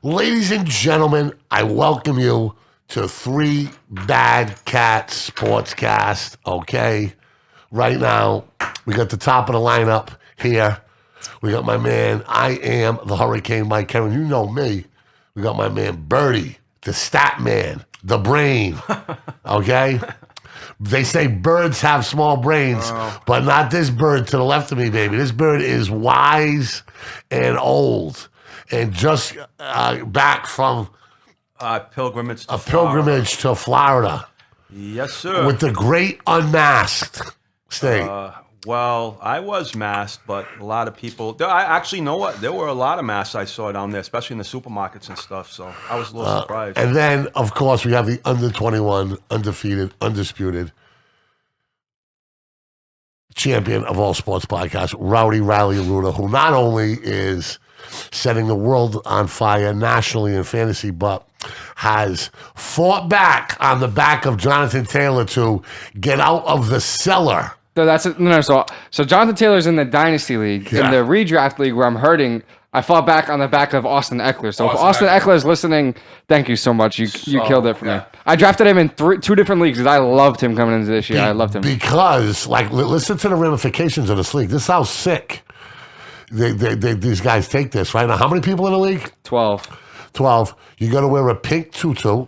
Ladies and gentlemen, I welcome you to 3 BadCatz Sportscast, okay? Right now, we got the top of the lineup here. We got my man, I am the Hurricane Mike Herren. You know me. We got my man, Birdie, the stat man, the brain, okay? They say birds have small brains, but not this bird to the left of me, baby. This bird is wise and old and just back from pilgrimage to Florida. Yes, sir. With the great unmasked state. Well, I was masked, but a lot of people... I actually know what? There were a lot of masks I saw down there, especially in the supermarkets and stuff, so I was a little surprised. And then, of course, we have the under 21, undefeated, undisputed champion of all sports podcasts, Rowdy Arruda, who not only is setting the world on fire nationally in fantasy, but has fought back on the back of Jonathan Taylor to get out of the cellar. So Jonathan Taylor's in the Dynasty League. Yeah. In the redraft league where I'm hurting, I fought back on the back of Austin Eckler. So if Austin Eckler is listening, thank you so much. You killed it for me. I drafted him in 2 different leagues because I loved him coming into this year. I loved him. Because, listen to the ramifications of this league. This is how sick these guys take this right now. How many people in the league? 12. You got to wear a pink tutu.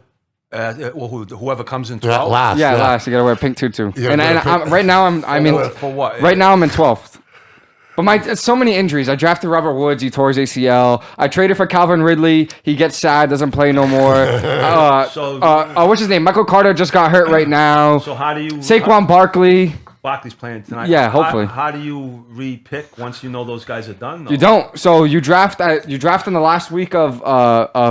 Whoever comes in 12th? Last. You got to wear a pink tutu. Right now I'm in. For what? Right now I'm in 12th. But so many injuries. I drafted Robert Woods. He tore his ACL. I traded for Calvin Ridley. He gets sad, doesn't play no more. What's his name? Michael Carter just got hurt right now. So how do you... Saquon Barkley. Barkley's playing tonight. Yeah, hopefully. How do you re-pick once you know those guys are done, though? You don't. So you draft in the last week of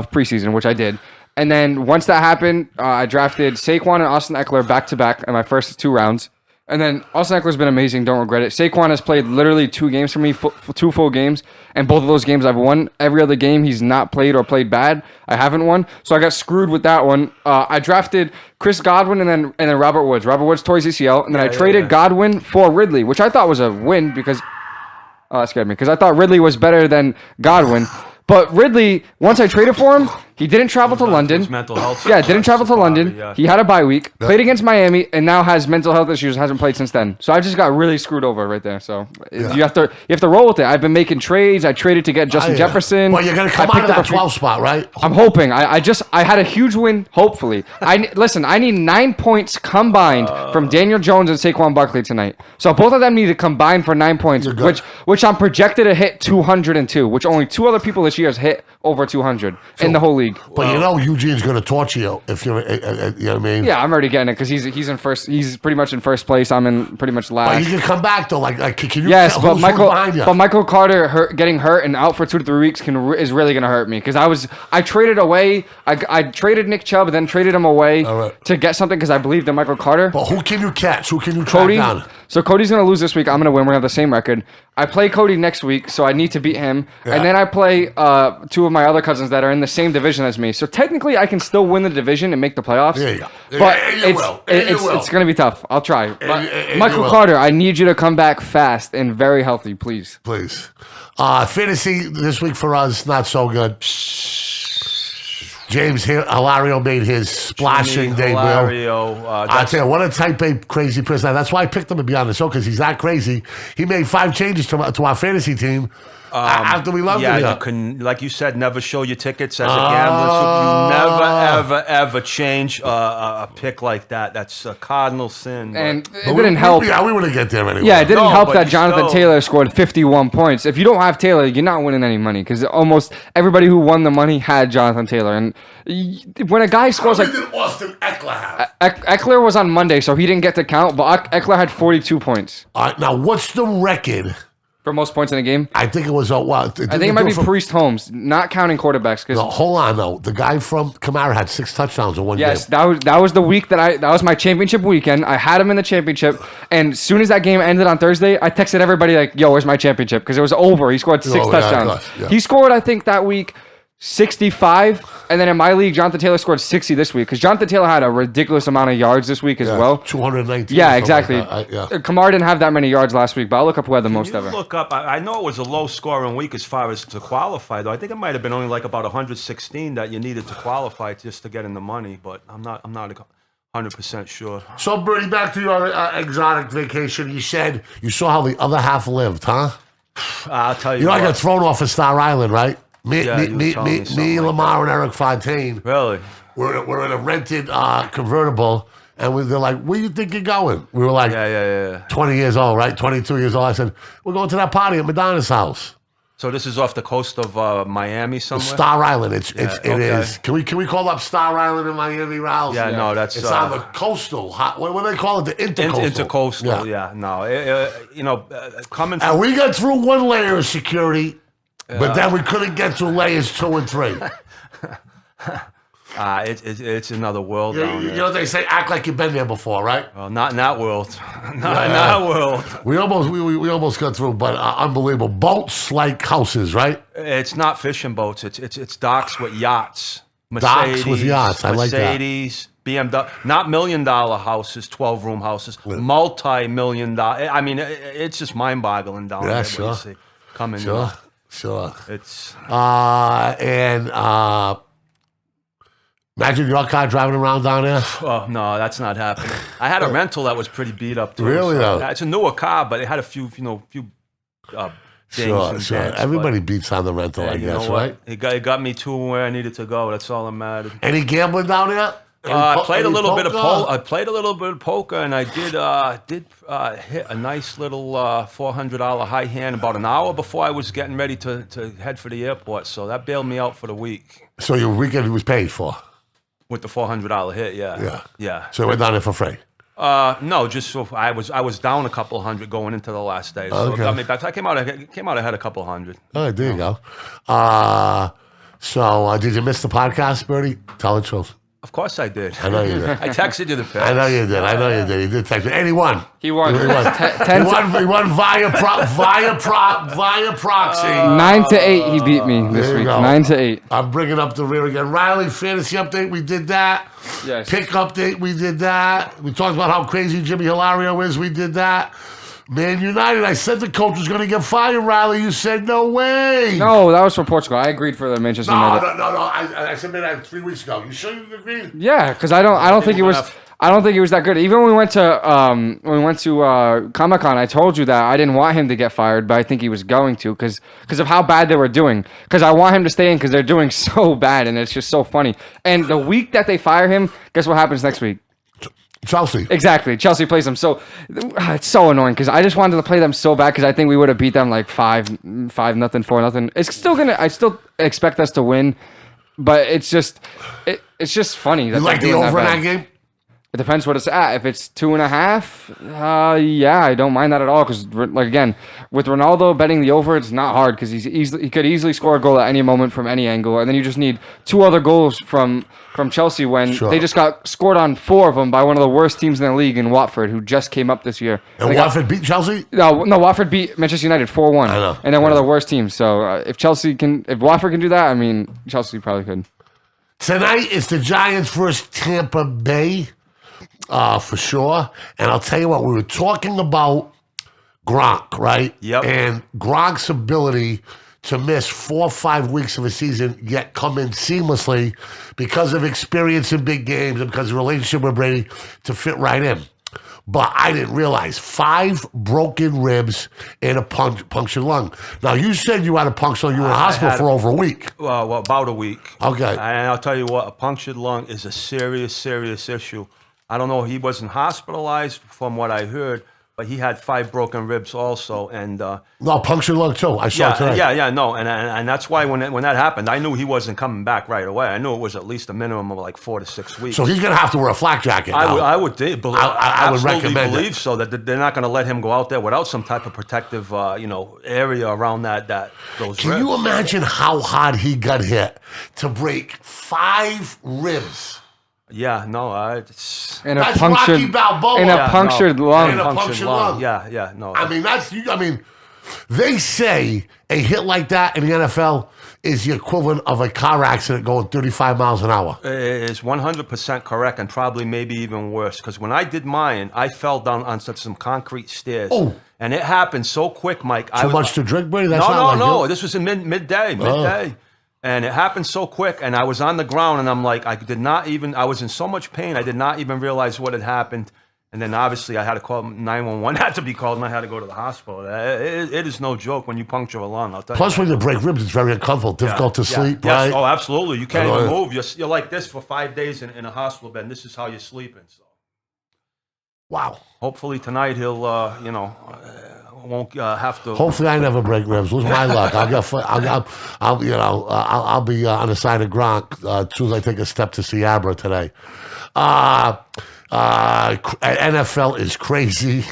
preseason, which I did. And then once that happened, I drafted Saquon and Austin Eckler back-to-back in my first 2 rounds. And then Austin Eckler's been amazing. Don't regret it. Saquon has played literally 2 games for me, 2 full games. And both of those games I've won. Every other game he's not played or played bad, I haven't won. So I got screwed with that one. I drafted Chris Godwin and then Robert Woods. Robert Woods tore his ACL. And then I traded Godwin for Ridley, which I thought was a win because... that scared me. Because I thought Ridley was better than Godwin. But Ridley, once I traded for him, he didn't travel to London. His mental health. Yeah, didn't travel to London. He had a bye week, played against Miami, and now has mental health issues. Hasn't played since then. So I just got really screwed over right there. So you have to roll with it. I've been making trades. I traded to get Justin Jefferson. Well, you're gonna come out of that 12 spot, right? I'm hoping. I had a huge win. Hopefully, I need 9 points combined from Daniel Jones and Saquon Barkley tonight. So both of them need to combine for 9 points, which I'm projected to hit 202, which only 2 other people this year has hit over 200 in the whole league. But you know Eugene's going to torture you if you're, you know what I mean? Yeah, I'm already getting it because he's in first. He's pretty much in first place. I'm in pretty much last. But you can come back though. Like can you? Yes, but Michael Carter getting hurt and out for 2 to 3 weeks is really going to hurt me because I traded away. I traded Nick Chubb and then traded him away to get something because I believed in Michael Carter. But who can you catch? Who can you track down? So Cody's going to lose this week. I'm going to win. We're going to have the same record. I play Cody next week, so I need to beat him. Yeah. And then I play 2 of my other cousins that are in the same division as me. So technically, I can still win the division and make the playoffs. Yeah. But it's going to be tough. I'll try. Michael Carter, I need you to come back fast and very healthy, please. Please. Fantasy this week for us, not so good. James Hilario made his splashing debut. I tell you, what a type A crazy person. That's why I picked him to be on the show, because he's that crazy. He made 5 changes to our fantasy team after we loved him. Yeah, you can, like you said, never show your tickets as a gambler. So you never, ever change a pick like that. That's a cardinal sin. And it didn't help. Yeah, we wouldn't get there anyway. Yeah, it didn't help that Jonathan Taylor scored 51 points. If you don't have Taylor, you're not winning any money, because almost everybody who won the money had Jonathan Taylor. And when a guy scores like... How many did Austin Eckler have? Eckler was on Monday, so he didn't get to count, but Eckler had 42 points. All right, now what's the record? For most points in a game? I think it was, I think it might be Priest Holmes, not counting quarterbacks. No, hold on, though. The guy from Kamara had 6 touchdowns in one game. Yes, that was the week that was my championship weekend. I had him in the championship, and as soon as that game ended on Thursday, I texted everybody like, yo, where's my championship? Because it was over. He scored 6 touchdowns. Yeah. He scored, I think, that week 65, and then in my league, Jonathan Taylor scored 60 this week because Jonathan Taylor had a ridiculous amount of yards this week as well. 219. Yeah, exactly. Like Kamara didn't have that many yards last week, but I'll look up who had the most ever. Look up. I know it was a low-scoring week as far as to qualify, though. I think it might have been only like about 116 that you needed to qualify just to get in the money, but I'm not 100% sure. So, Birdie, back to your exotic vacation. You said you saw how the other half lived, huh? I'll tell you. You know, I what. got thrown off of Star Island, right? Me, something Lamar, and Eric Fontaine. Really? We're in a rented convertible, and they're like, "Where you think you're going?" We were like, Yeah. 20 years old, right? 22 years old. I said, "We're going to that party at Madonna's house." So this is off the coast of Miami somewhere? Star Island. It okay. is. Can we call up Star Island in Miami, Rouse? Yeah, no, that's... It's on the coastal. What do they call it? The intercoastal. Intercoastal, yeah. No, coming from... And we got through one layer of security, but then we couldn't get through layers 2 and 3. It's another world down You there. know what they say? Act like you've been there before, right? Well, not in that world. Not in that world. We almost got through, but unbelievable. Boats like houses, right? It's not fishing boats. It's docks with yachts. Docks with yachts. I like that. Mercedes, BMW. Not $1 million houses, 12-room houses. Multi-million dollar. I mean, it's just mind-boggling down there. Sure. What you see coming. Sure. It's imagine your car driving around down there. Oh no, that's not happening. I had a rental that was pretty beat up too. Really, though? It's a newer car, but it had a few dings and Sure. dents, Everybody beats on the rental, but, I you guess, know what? right? It got me to where I needed to go. That's all that mattered. Any gambling down there? I played a Any little bit of poker? I played a little bit of poker, and I did hit a nice little $400 high hand about an hour before I was getting ready to head for the airport. So that bailed me out for the week So your weekend was paid for? with the $400 hit. Yeah. So you went down there for free? No, just so I was down a couple hundred going into the last day. So Okay. it got me back. I came out ahead a couple hundred. All right, there you go. So did you miss the podcast, Birdie? Tell the truth. Of course I did. I know you did. I texted you the pics. I know you did. He did text me. And he won. He won. He won via proxy. 9-8, he beat me this There you week. go. 9-8. I'm bringing up the rear again. Riley, fantasy update, we did that. Yes. Pick update, we did that. We talked about how crazy Jimmy Hilario is. We did that. Man United, I said the coach was going to get fired, Riley. You said no way. No, that was for Portugal. I agreed for the Manchester United. No. I submitted that 3 weeks ago. You sure you agreed? Yeah, because I don't think it was. I don't think it was that good. Even when we went to Comic-Con, I told you that I didn't want him to get fired, but I think he was going to because of how bad they were doing. Because I want him to stay in because they're doing so bad, and it's just so funny. And the week that they fire him, guess what happens next week? Chelsea. Exactly. Chelsea plays them. So it's so annoying because I just wanted to play them so bad because I think we would have beat them like 5-0, 4-0. It's still gonna. I still expect us to win, but it's just funny. That You like the over in that game? It depends what it's at. If it's 2.5, yeah, I don't mind that at all. Because like again, with Ronaldo betting the over, it's not hard because he could easily score a goal at any moment from any angle, and then you just need 2 other goals from Chelsea when they just got scored on 4 of them by one of the worst teams in the league in Watford, who just came up this year. And Watford beat Chelsea? No, Watford beat Manchester United 4-1. I know. And they're one of the worst teams. So if Watford can do that, I mean, Chelsea probably could. Tonight it's the Giants versus Tampa Bay. For sure. And I'll tell you what, we were talking about Gronk, right? Yep. And Gronk's ability to miss 4 or 5 weeks of a season, yet come in seamlessly because of experience in big games and because of relationship with Brady to fit right in. But I didn't realize 5 broken ribs and a punctured lung. Now, you said you had a punctured lung. You were in the hospital for over a week. Well, about a week. Okay. And I'll tell you what, a punctured lung is a serious issue. I don't know, he wasn't hospitalized from what I heard, but he had 5 broken ribs also. And No, punctured lung too. I saw it today. no. And that's why when that happened, I knew he wasn't coming back right away. I knew it was at least a minimum of like 4 to 6 weeks. So he's going to have to wear a flak jacket now. I would absolutely recommend believe it. so that they're not going to let him go out there without some type of protective, area around those Can ribs. you imagine how hard he got hit to break 5 ribs? Yeah, no, And That's Rocky Balboa. And a Yeah, punctured no. lung. And a punctured lung. Yeah, no. I mean, they say a hit like that in the NFL is the equivalent of a car accident going 35 miles an hour. It is 100% correct, and probably maybe even worse. Because when I did mine, I fell down on some concrete stairs. Oh. And it happened so quick, Mike. Too much to drink, Birdie? That's No. you. This was in midday. And it happened so quick, and I was on the ground, and I'm like, I was in so much pain, I did not even realize what had happened. And then obviously I had to call 911, had to be called, and I had to go to the hospital. It is no joke when you puncture a lung, I'll tell you. Plus, when you break ribs, it's very uncomfortable, difficult to sleep, right? Yes. Oh, absolutely. You can't even move. You're like this for 5 days in a hospital bed, and this is how you're sleeping. So, wow. hopefully tonight he'll, won't have to. Hopefully, I never break ribs. Lose my luck. I'll be on the side of Gronk as soon as I take a step to see Abra today. NFL is crazy.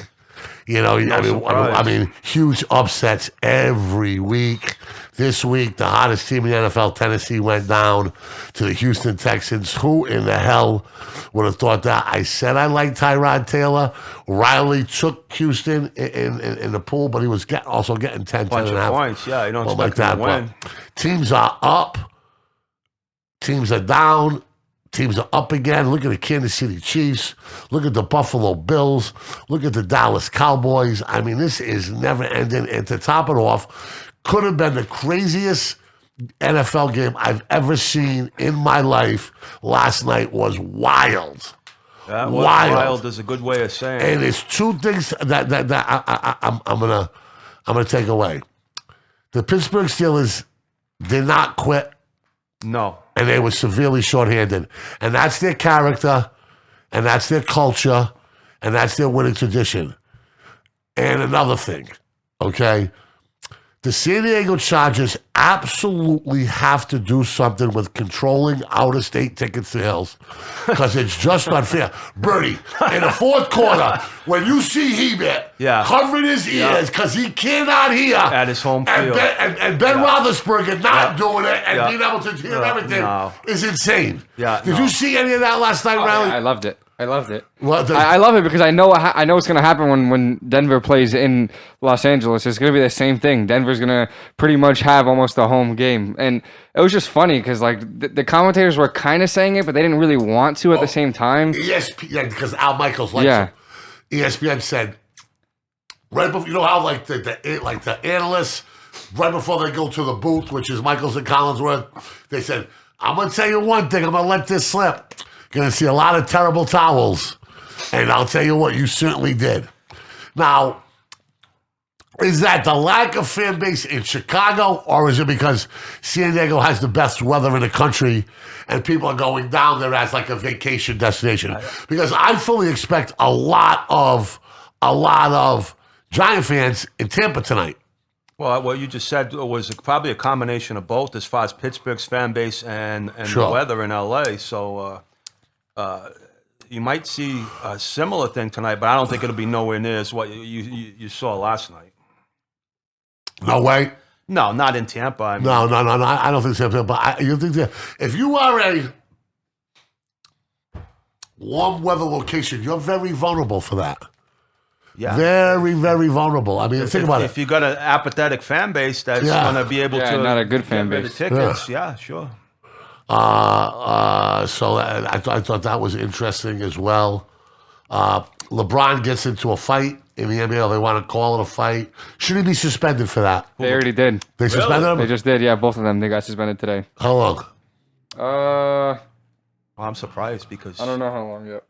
I mean, huge upsets every week. This week, the hottest team in the NFL, Tennessee, went down to the Houston Texans. Who in the hell would have thought that? I said I liked Tyrod Taylor. Riley took Houston in the pool, but he was also getting 10 bunch and a of half. points. Yeah, you don't expect him to win. Teams are up. Teams are down. Teams are up again. Look at the Kansas City Chiefs. Look at the Buffalo Bills. Look at the Dallas Cowboys. I mean, this is never ending. And to top it off, could have been the craziest NFL game I've ever seen in my life. Last night was wild. That was wild is a good way of saying it. And there's two things that I'm gonna take away. The Pittsburgh Steelers did not quit. No. And they were severely shorthanded. And that's their character, and that's their culture, and that's their winning tradition. And another thing, okay? The San Diego Chargers absolutely have to do something with controlling out-of-state tickets to Hills because it's just unfair. Birdie, in the fourth quarter, when you see Hebert covering his ears because he cannot hear at his home field, and Ben Roethlisberger not doing it and being able to hear everything is insane. Did you see any of that last night, Riley? I loved it. I loved it. Well, I love it because I know what's going to happen when Denver plays in Los Angeles. It's going to be the same thing. Denver's going to pretty much have almost a home game. And it was just funny because like the commentators were kind of saying it, but they didn't really want to at the same time. ESPN, because Al Michaels likes him. ESPN said, right before, you know how like the analysts, right before they go to the booth, which is Michaels and Collinsworth, they said, I'm going to tell you one thing. I'm going to let this slip. Going to see a lot of terrible towels. And I'll tell you what, you certainly did. Now, is that the lack of fan base in Chicago, or is it because San Diego has the best weather in the country and people are going down there as like a vacation destination? Because I fully expect a lot of Giant fans in Tampa tonight. Well, what you just said was probably a combination of both as far as Pittsburgh's fan base and the weather in LA. So you might see a similar thing tonight, but I don't think it'll be nowhere near as what you saw last night. No way. No, not in Tampa. I mean, no. I don't think so. But you think that if you are a warm weather location, you're very vulnerable for that. Yeah. Very, very vulnerable. I mean, think about it. If you got an apathetic fan base that's going to be able to not a good fan get base. the tickets, sure. So I thought that was interesting as well. LeBron gets into a fight in the NBA. They want to call it a fight. Should he be suspended for that? They already did. They suspended him? They just did, yeah. Both of them. They got suspended today. How long? I'm surprised because I don't know how long yet.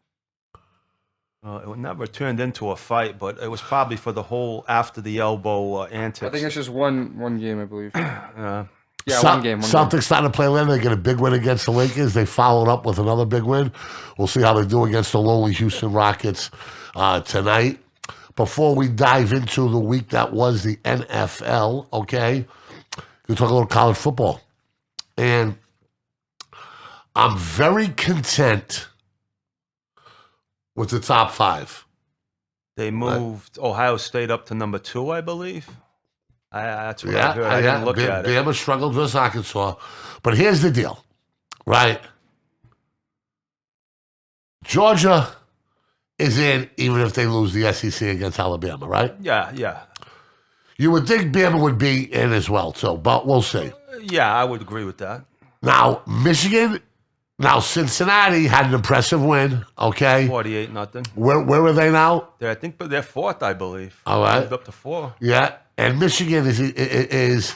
It never turned into a fight, but it was probably for the whole after the elbow antics. I think it's just one game, I believe. Yeah, one game. Celtics starting to play later. They get a big win against the Lakers. They followed up with another big win. We'll see how they do against the lowly Houston Rockets tonight. Before we dive into the week that was the NFL, okay, we'll talk a little college football. And I'm very content with the top five. They moved Ohio State up to number 2, I believe. That's what I heard. I didn't look at it. Bama struggled versus Arkansas. But here's the deal, right? Georgia is in even if they lose the SEC against Alabama, right? Yeah. You would think Bama would be in as well, too, but we'll see. Yeah, I would agree with that. Now, Michigan, now Cincinnati had an impressive win, okay? 48-0. Where are they now? I think they're fourth, I believe. All right. Moved up to 4. Yeah, and Michigan is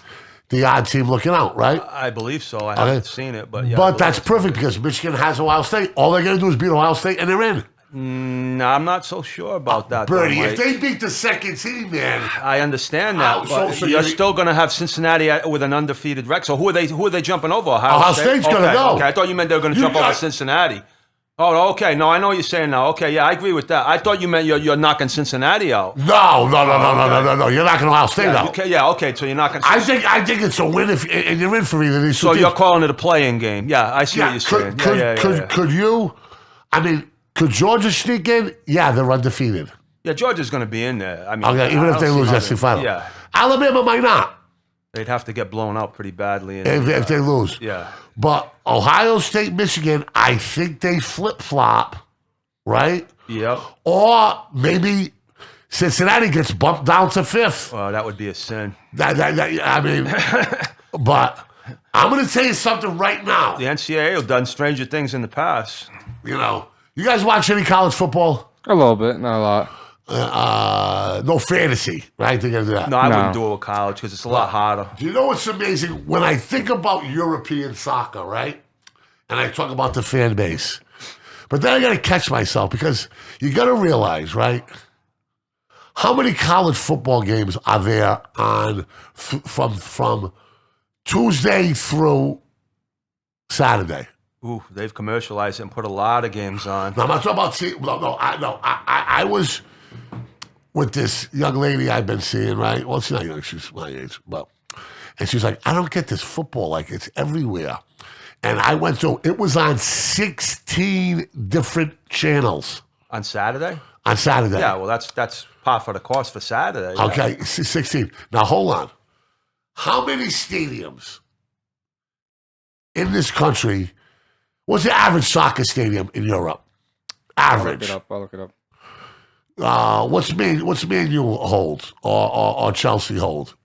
the odd team looking out, right? I believe so. I haven't seen it, but yeah. But that's perfect because Michigan has Ohio State. All they got to do is beat Ohio State, and they're in. No, I'm not so sure about that. Birdie, though, if they beat the second team, man. I understand that, but so you're still going to have Cincinnati with an undefeated record. So who are they jumping over? Ohio State's going to go. Okay, I thought you meant they were going to jump over Cincinnati. Oh, okay. No, I know what you're saying now. Okay, yeah, I agree with that. I thought you meant you're knocking Cincinnati out. No. You're knocking Ohio State out. Okay, yeah, okay. So you're knocking. I think it's a win and you're in for either of these. So you're calling it a playing game. Yeah, I see what you're saying. Could you? I mean, could Georgia sneak in? Yeah, they're undefeated. Yeah, Georgia's going to be in there. I mean, okay, even if they lose the final. Yeah, Alabama might not. They'd have to get blown out pretty badly. If they lose. Yeah. But Ohio State, Michigan, I think they flip-flop, right? Yep. Or maybe Cincinnati gets bumped down to 5th. Well, that would be a sin. I mean, but I'm going to tell you something right now. The NCAA have done stranger things in the past. You know, you guys watch any college football? A little bit, not a lot. No fantasy, right? They're going to do that. No, I wouldn't do it with college because it's a lot harder. Do you know what's amazing? When I think about European soccer, right? And I talk about the fan base. But then I got to catch myself because you got to realize, right? How many college football games are there on from Tuesday through Saturday? Ooh, they've commercialized it and put a lot of games on. No, I'm not talking about I was with this young lady I've been seeing, right? Well, she's not young, she's my age, and she's like, I don't get this football, like it's everywhere. And I went through, it was on 16 different channels. On Saturday? On Saturday. Yeah, well, that's par for the course for Saturday. Yeah. Okay, 16. Now, hold on. How many stadiums in this country, what's the average soccer stadium in Europe? Average. I'll look it up. What's Man U hold or Chelsea hold?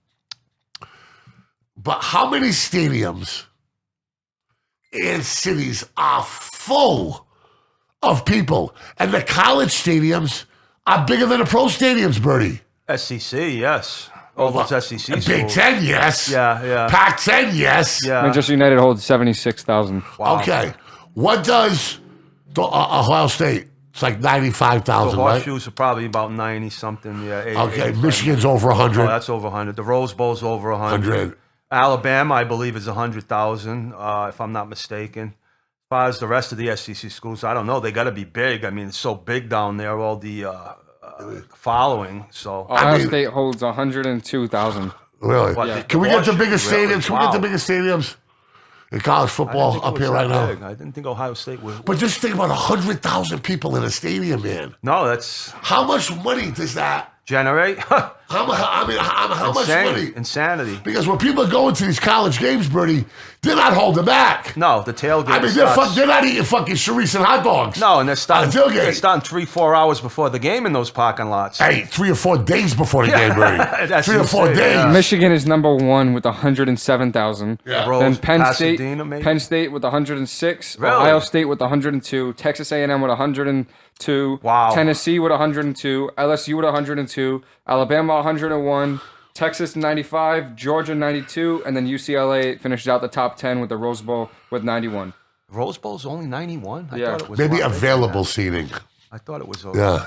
But how many stadiums and cities are full of people? And the college stadiums are bigger than the pro stadiums, Birdie. SEC, yes. It's SEC. Big Ten, yes. Yeah. Pac-10, yes. Yeah. Manchester United holds 76,000. Wow. Okay. What does the Ohio State? It's like 95,000, The right? horseshoes are probably about 90-something. Yeah. 80, Okay, 85. Michigan's over 100. Oh, that's over 100. The Rose Bowl's over 100. Alabama, I believe, is 100,000, if I'm not mistaken. As far as the rest of the SEC schools, I don't know. They got to be big. I mean, it's so big down there, all the following. So Ohio State holds 102,000. Really? Yeah. Can we get the biggest Really? stadiums? Can we get the biggest stadiums in college football up here right now? I didn't think Ohio State was. But just think about 100,000 people in a stadium, man. No, that's How much money does that? generate. How much money? Insanity. Because when people are going to these college games, Birdie, they're not holding back. No, the tailgate. I mean, they're not eating fucking chorizo and hot dogs. No, and they're starting. On the tailgate. They're starting 3-4 hours before the game in those parking lots. Hey, 3 or 4 days before the game, Birdie. That's 3 or 4 insane, days. yeah. Michigan is number 1 with 107,000. Yeah. Rose, Then Penn State, Pasadena, maybe? Penn State with 106, Really? Ohio State with 102, Texas A&M with 102, Wow. Tennessee with 102, LSU with 102, Alabama 101, Texas 95, Georgia 92, and then UCLA finishes out the top 10 with the Rose Bowl with 91. Rose Bowl's only 91. I Yeah. thought it was Maybe a lot bigger available than seating. that. I thought it was. Yeah.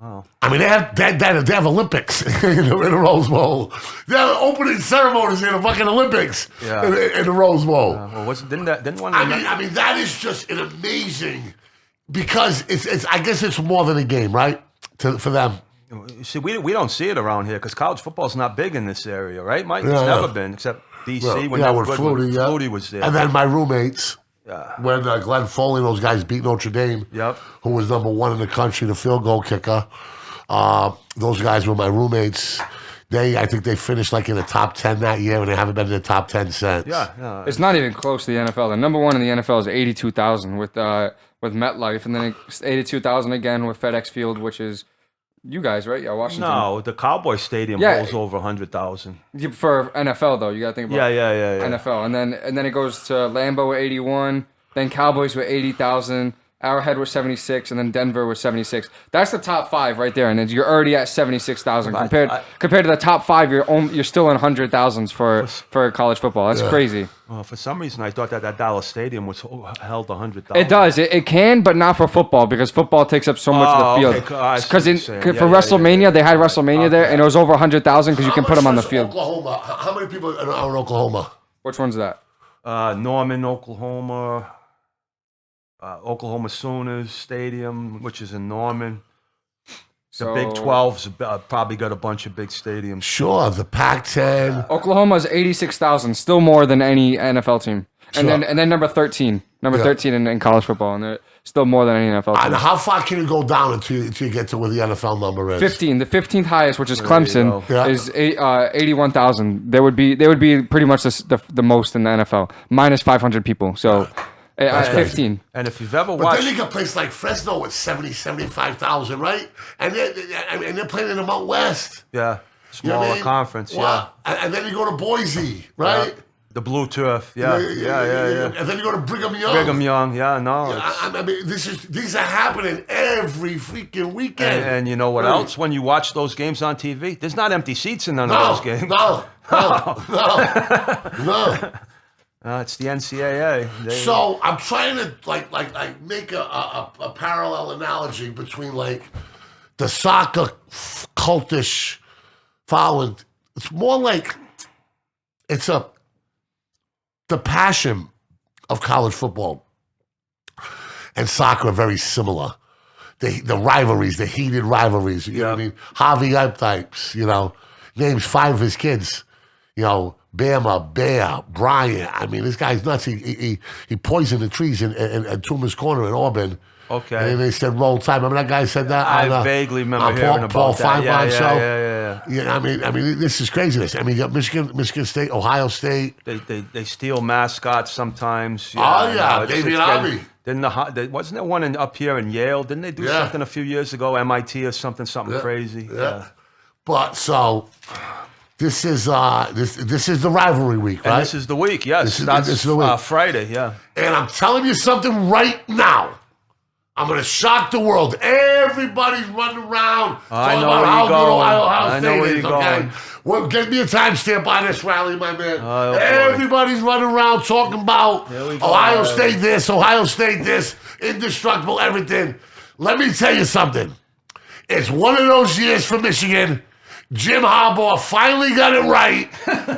Oh. I mean, they have Olympics in the Rose Bowl. They have opening ceremonies in the fucking Olympics Yeah. in the Rose Bowl. Well, didn't one? I mean, that is just an amazing because it's. I guess it's more than a game, right? For them. See, we don't see it around here because college football's not big in this area, right, Mike? Yeah, It's yeah. never been except DC Well, when yeah, they were with good, Flutie, when yeah. Flutie was there. And then my roommates, Yeah. when Glenn Foley, those guys beat Notre Dame, Yep. who was number 1 in the country, the field goal kicker. Those guys were my roommates. I think they finished like in the top 10 that year, and they haven't been in the top 10 since. Yeah. It's not even close to the NFL. The number 1 in the NFL is 82,000 with MetLife, and then it's 82,000 again with FedEx Field, which is You guys, right? Yeah, Washington. No, the Cowboy Stadium Yeah. holds over 100,000. For NFL though, you got to think about Yeah. NFL, and then it goes to Lambeau with 81, then Cowboys with 80,000, Arrowhead with 76, and then Denver with 76. That's the top 5 right there, and then you're already at 76,000 compared to the top 5. You're still in 100,000s for college football. That's crazy. Well, for some reason, I thought that Dallas Stadium was held 100,000. It does. It can, but not for football because football takes up so much of the field. Because for WrestleMania, they had WrestleMania there, and it was over 100,000 because you can put them on the field. Oklahoma. How many people are in Oklahoma? Which one's that? Norman, Oklahoma. Oklahoma Sooners Stadium, which is in Norman. The Big 12's probably got a bunch of big stadiums. Sure, the Pac-10. Oklahoma's 86,000, still more than any NFL team. And then number 13 in college football, and they're still more than any NFL team. And how far can you go down until you get to where the NFL number is? 15. The 15th highest, which is Clemson, Yeah. is 81,000. They would be pretty much the most in the NFL, minus 500 people. So. At 15. And if you've ever But watched... then you got a place like Fresno with 75,000, right? And they're playing in the Mountain West. Yeah, You know what I smaller mean? conference, Well, and then you go to Boise, right? The Blue Turf, yeah. And then you go to Brigham Young. Brigham Young, no. I mean, these are happening every freaking weekend. And you know what else? When you watch those games on TV, there's not empty seats in none of those games. No. It's the NCAA. So I'm trying to like make a parallel analogy between like the soccer cultish following. It's more like the passion of college football and soccer are very similar. The rivalries, the heated rivalries. You know what I mean? Harvey Eptypes, names 5 of his kids. Bama, Bear, Bryant. I mean, this guy's nuts. He poisoned the trees in Toomer's Corner in Auburn. Okay. And they said roll tide. Remember that guy said that? I vaguely remember hearing Paul about that. Feinbaum show. Yeah. I mean, this is craziness. I mean, you got Michigan State, Ohio State. They steal mascots sometimes. Davy and Army. Wasn't there one up here in Yale? Didn't they do something a few years ago? MIT or something crazy. Yeah. But so. This is the rivalry week, right? And this is the week, yes. This is the week. Friday, yeah. And I'm telling you something right now. I'm going to shock the world. Everybody's running around I talking know about where how you're good going. Ohio I State know where is, you're okay? going. Well, get me a timestamp on this rally, my man. Oh, boy. Everybody's running around talking about Here we go. Ohio State this, Ohio State this, indestructible, everything. Let me tell you something. It's one of those years for Michigan. Jim Harbaugh finally got it right,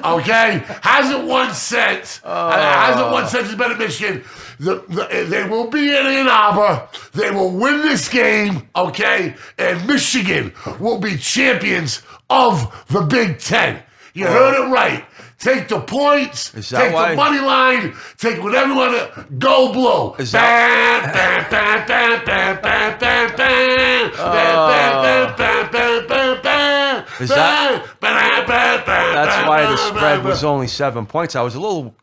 okay? Hasn't won since. He's been at Michigan. They will be in Ann Arbor. They will win this game, okay? And Michigan will be champions of the Big Ten. You heard it right. Take the points, take the money line, take whatever you want to go blue. Is that That's why the spread was only 7 points. I was a little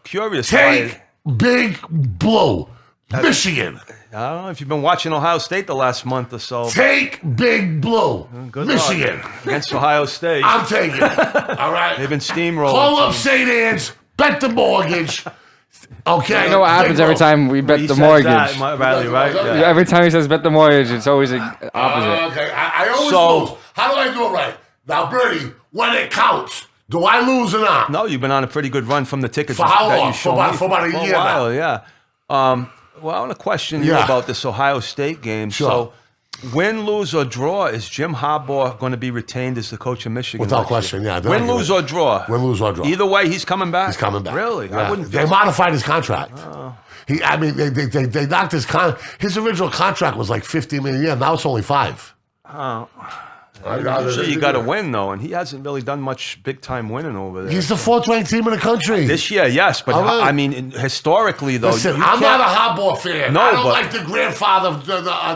curious. Take Big Blue, Michigan. I don't know if you've been watching Ohio State the last month or so. Take Big Blue, Good Michigan. luck against Ohio State. I'm taking it. All right. They've been steamrolling. Call up St. Anne's, bet the mortgage. Okay. You know what happens every time we bet He the says mortgage? that, Rowdy, right? Yeah. Yeah, every time he says bet the mortgage, it's always the opposite. Okay. I always So- lose. How do I do it right? Now, Birdie, when it counts, do I lose or not? No, you've been on a pretty good run from the tickets For how that long? you showed me. For about a year while, now. yeah. Well, I want to question you about this Ohio State game. Sure. So, win, lose, or draw, is Jim Harbaugh going to be retained as the coach of Michigan? Without next year? question, yeah. Win, lose, or draw? Win, lose, or draw. Either way, he's coming back. He's coming back. Really? Yeah. I wouldn't. They modified his contract. They knocked his original contract was like $50 million. Yeah, now it's only $5. Usually you got to win though, and he hasn't really done much big time winning over there. He's the 4th-ranked team in the country. This year, yes, but I mean, historically though, Listen, you I'm can't- not a Harbaugh fan. No, I don't but- like the grandfather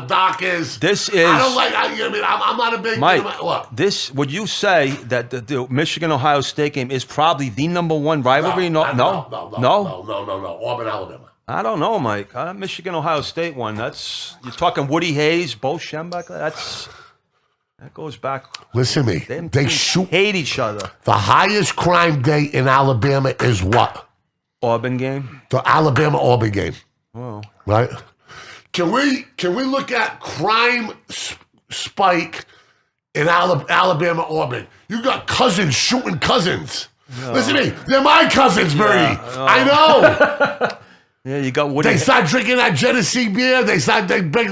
Doc is. This is. I don't like. I'm not a big. Mike, What? would you say that the Michigan-Ohio State game is probably the #1 rivalry? No. Auburn, Alabama. I don't know, Mike. Michigan-Ohio State one. You're talking Woody Hayes, Bo Schembechler. That goes back. Listen to me. Them They teams hate each other. The highest crime day in Alabama is what? Auburn game. The Alabama-Auburn game. Oh. Right? Can we look at crime spike in Alabama-Auburn? You got cousins shooting cousins. No. Listen to me. They're my cousins, Birdie. Yeah, I know. Yeah, you got Woody. They start drinking that Genesee beer. They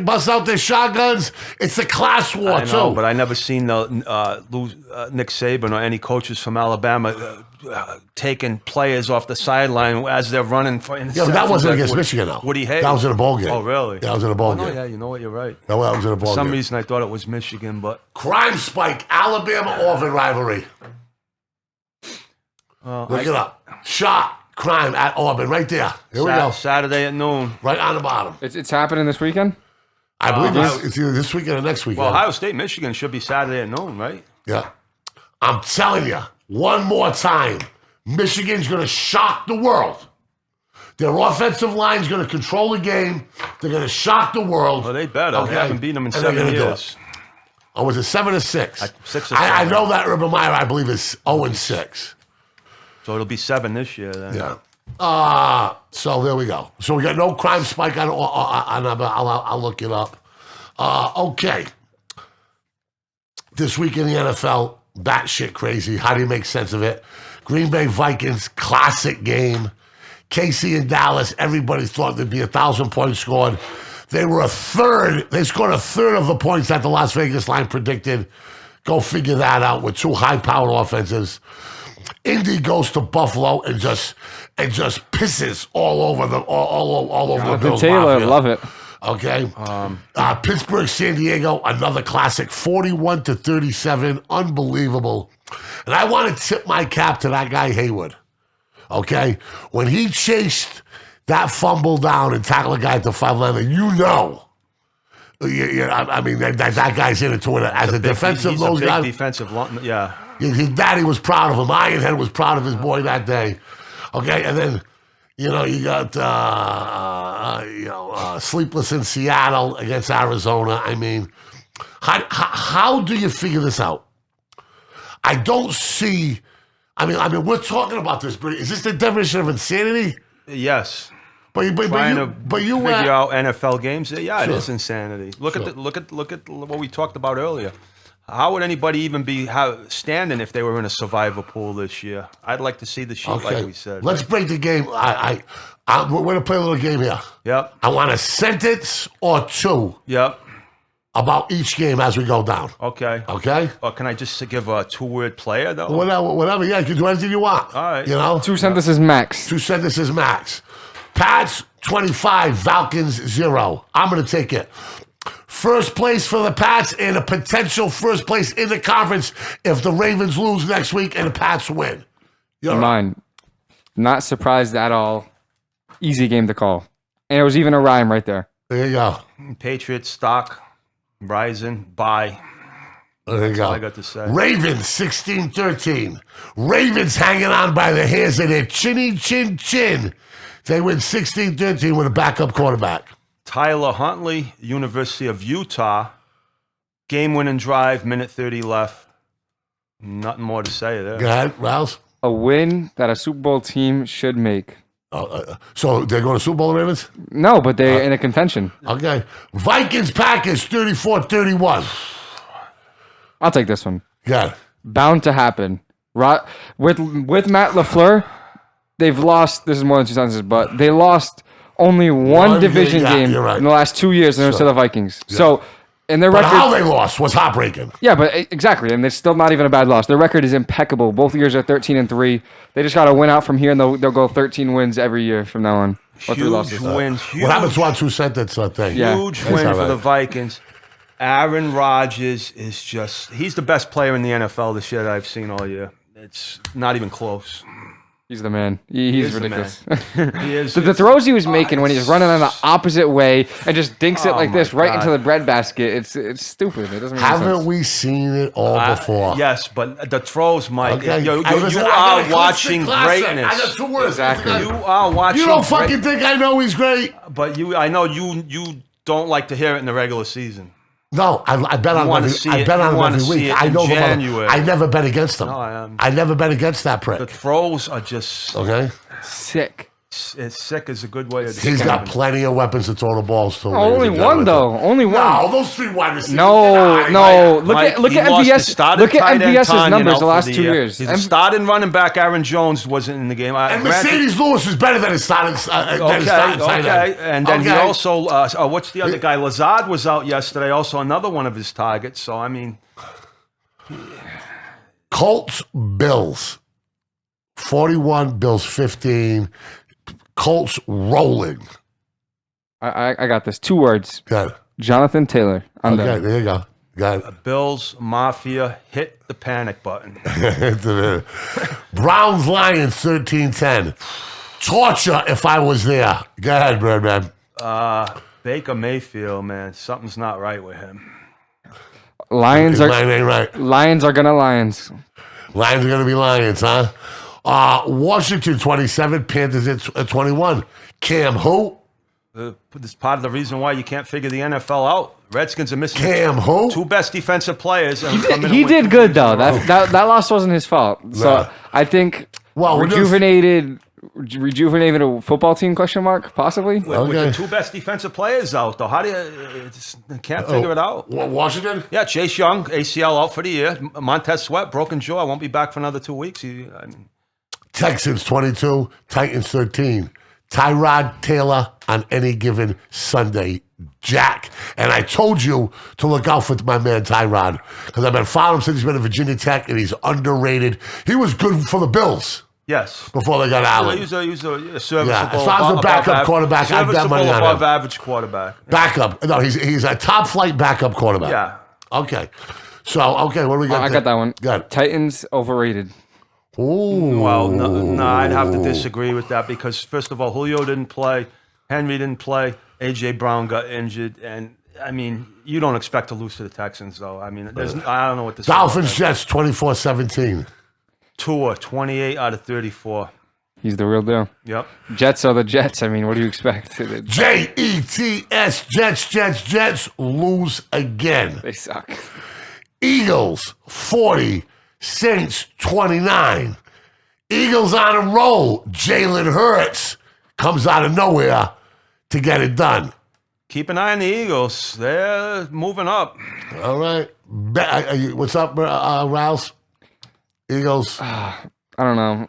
bust out their shotguns. It's a class war, I know, too. but I never seen Nick Saban or any coaches from Alabama taking players off the sideline as they're running for. Yeah, but that wasn't against Michigan, though. Woody Hayes. That was in a bowl game. Oh, really? Yeah, that was in a bowl Oh, game. yeah, you know what? You're right. That was in a bowl game. For some reason, I thought it was Michigan, but Crime spike, Alabama-Auburn rivalry. Look it up. Shot. Crime at Auburn, right there. Here we go. Saturday at noon. Right on the bottom. It's happening this weekend? I believe it's either this weekend or next weekend. Well, Ohio State, Michigan should be Saturday at noon, right? Yeah. I'm telling you, one more time, Michigan's going to shock the world. Their offensive line's going to control the game. They're going to shock the world. Well, they better. Okay? They haven't beaten them in And they're 7 gonna years. Oh, was it 7 or 6? 6 or 7. I know that Urban Meyer, I believe, is 0-6. So it'll be 7 this year then. Yeah. So there we go. So we got no crime spike on I'll look it up. Okay. This week in the NFL, batshit crazy. How do you make sense of it? Green Bay Vikings, classic game. KC and Dallas, everybody thought there'd be 1,000 points scored. They were a third. They scored a third of the points that the Las Vegas line predicted. Go figure that out with two high-powered offenses. Indy goes to Buffalo and just pisses all over the Bills Taylor, Mafia. love it. Okay. Pittsburgh, San Diego, another classic, 41-37, unbelievable. And I want to tip my cap to that guy Hayward. Okay, when he chased that fumble down and tackled a guy at the 5-line, you know. I mean, that guy's in it to win it. As a defensive nose guy. Defensive, yeah. His daddy was proud of him. Ironhead was proud of his boy that day. Okay, and then, you got, Sleepless in Seattle against Arizona. I mean, how do you figure this out? I don't see, I mean, we're talking about this, but is this the definition of insanity? Yes. But you figure out NFL games. Yeah, sure. It is insanity. Look at what we talked about earlier. How would anybody even be standing if they were in a survivor pool this year? I'd like to see the sheet, like we said. Let's break the game. We're going to play a little game here. Yep. I want a sentence or two. Yep. About each game as we go down. Okay. Okay? Or can I just give a 2-word player, though? Whatever. Yeah, you can do anything you want. All right. 2 sentences max. 2 sentences max. Pats 25, Falcons 0. I'm going to take it. First place for the Pats and a potential first place in the conference if the Ravens lose next week and the Pats win. Mine. Not surprised at all. Easy game to call. And it was even a rhyme right there. There you go. Patriots stock rising. Bye. There you That's go. all I got to say. Ravens 16-13. Ravens hanging on by the hairs of their chinny chin chin. They win 16-13 with a backup quarterback. Tyler Huntley, University of Utah. Game-winning drive, minute 30 left. Nothing more to say there. Go ahead, Rouse. A win that a Super Bowl team should make. So they're going to Super Bowl, the Ravens? No, but they're in a contention. Okay. Vikings-Packers 34-31. I'll take this one. Yeah. Bound to happen. With Matt LaFleur, they've lost, this is more than 2 sentences, but they lost only one division game in the last 2 years, and it was to the Vikings. Yeah. So, and their record. How they lost was heartbreaking. Yeah, but exactly, and it's still not even a bad loss. Their record is impeccable. Both years are 13-3. They just got to win out from here, and they'll go 13 wins every year from now on. Huge wins. What happened to our 2 sentence thing? Yeah. Huge win for the Vikings. Aaron Rodgers is he's the best player in the NFL this year that I've seen all year. It's not even close. He's the man. He's ridiculous. He is. The throws he was making when he's running on the opposite way and just dinks it like this right into the breadbasket. It's stupid. It doesn't make sense. Haven't we seen it all before? Yes, but the throws, Mike. Okay. You are watching greatness. I got 2 words. Exactly. You are watching. You don't fucking think I know he's great. But I know you don't like to hear it in the regular season. No, I bet on wanna every, see I it- bet you on him wanna every see week. it I in know January. I never bet against him. No, I never bet against that prick. the throws are just Okay, Sick. it's sick is a good way to he's describe got it. plenty of weapons to throw the balls to. Only one though. Only one. No, those 3 wide receivers. No, no. Look Mike, at look he at lost his MVS. starting Look at tight end MVS's Tanyan numbers out the for last 2 year. years. He's starting running back Aaron Jones wasn't in the game. And Granted- Mercedes Lewis is better than his starting. Okay. And then he Okay. also, what's the other guy? Lazard was out yesterday, also another one of his targets. So, I mean, Colts, Bills. 41, Bills 15. Colts rolling. I got this. 2 words. Good. Jonathan Taylor. I'm Okay, done. there you go. Got Bills Mafia hit the panic button. it. Browns, Lions 13-10. Torture if I was there. Go ahead, Birdman. Baker Mayfield, man, something's not right with him. Lions are Mine ain't right. Lions are gonna Lions. Lions are going to be Lions, huh? Washington 27, Panthers at 21. Cam who? This is part of the reason why you can't figure the NFL out. Redskins are missing Cam who? 2 best defensive players. And come in He and win did 2 good games in a though. row. That loss wasn't his fault. So Nah. I think Well, we're just- rejuvenated a football team question mark possibly. With Okay. the 2 best defensive players out, though, how do you can't figure it out? Washington? Yeah, Chase Young, ACL out for the year. Montez Sweat, broken jaw, won't be back for another 2 weeks. Texans 22, Titans 13. Tyrod Taylor on any given Sunday, Jack. And I told you to look out for my man Tyrod because I've been following him since he's been at Virginia Tech and he's underrated. He was good for the Bills Yes. before they got Allen. He was a serviceable. Yeah, as long as a backup quarterback, I'd bet money on him. Above average quarterback. Backup. No, he's a top flight backup quarterback. Yeah. Okay. So, what do we got? I got that one. Good. Titans overrated. Ooh. Well, no, I'd have to disagree with that because, first of all, Julio didn't play, Henry didn't play, A.J. Brown got injured, and, I mean, you don't expect to lose to the Texans, though. I mean, I don't know what to say. Dolphins, Jets 24-17. Tua, 28 out of 34. He's the real deal. Yep. Jets are the Jets. I mean, what do you expect? Jets, Jets lose again. They suck. Eagles 40, Saints 29. Eagles on a roll. Jalen Hurts comes out of nowhere to get it done. Keep an eye on the Eagles. They're moving up. All right. What's up, Rouse? Eagles. I don't know.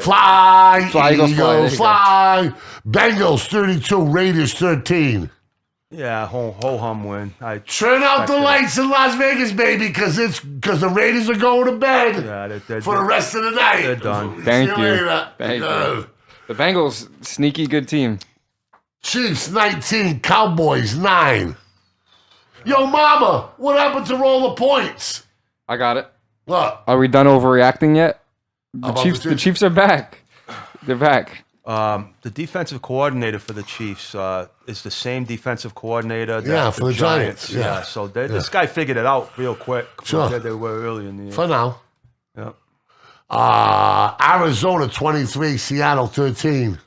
Fly, Fly, Eagles, fly. There you fly. Bengals 32, Raiders 13. Yeah, ho-hum win. Turn out the lights in Las Vegas, baby, because the Raiders are going to bed they're for the rest of the night. They're done. Thank See you. later. Thank you. The Bengals, sneaky good team. Chiefs 19, Cowboys 9. Yo, mama, what happened to roll the points? I got it. What? Are we done overreacting yet? How about the The Chiefs are back. They're back. The defensive coordinator for the Chiefs is the same defensive coordinator that for the Giants. Yeah. So this guy figured it out real quick. Sure. They were early in the year. For now. Yep. Arizona 23, Seattle 13.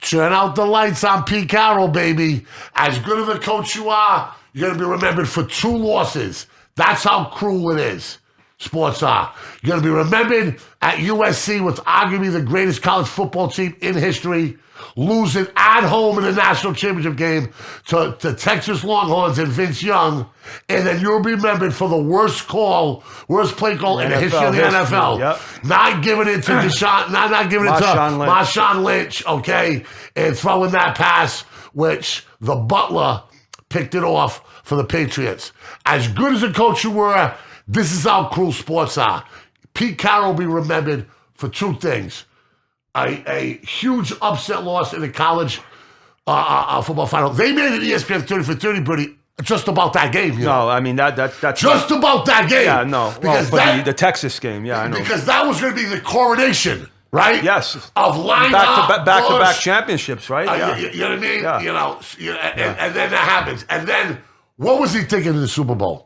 Turn out the lights on Pete Carroll, baby. As good of a coach you are, you're going to be remembered for 2 losses. That's how cruel it is. Sports are. You're going to be remembered at USC with arguably the greatest college football team in history, losing at home in the national championship game to Texas Longhorns and Vince Young, and then you'll be remembered for the worst play call in the history of the NFL. Yep. Not giving it to Deshaun, not giving it to Marshawn Lynch. Marshawn Lynch, okay, and throwing that pass, which the Butler picked it off for the Patriots. As good as a coach you were, this is how cruel sports are. Pete Carroll will be remembered for 2 things. A huge upset loss in the college football final. They made it ESPN 30 for 30, Birdie, just about that game. No, I mean, that's just about that game. Yeah, no. Because well, the Texas game, yeah, I know. Because that was going to be the coronation, right? Yes. Of back-to-back championships, right? Yeah. You know what I mean? Yeah. And then that happens. And then, what was he thinking in the Super Bowl?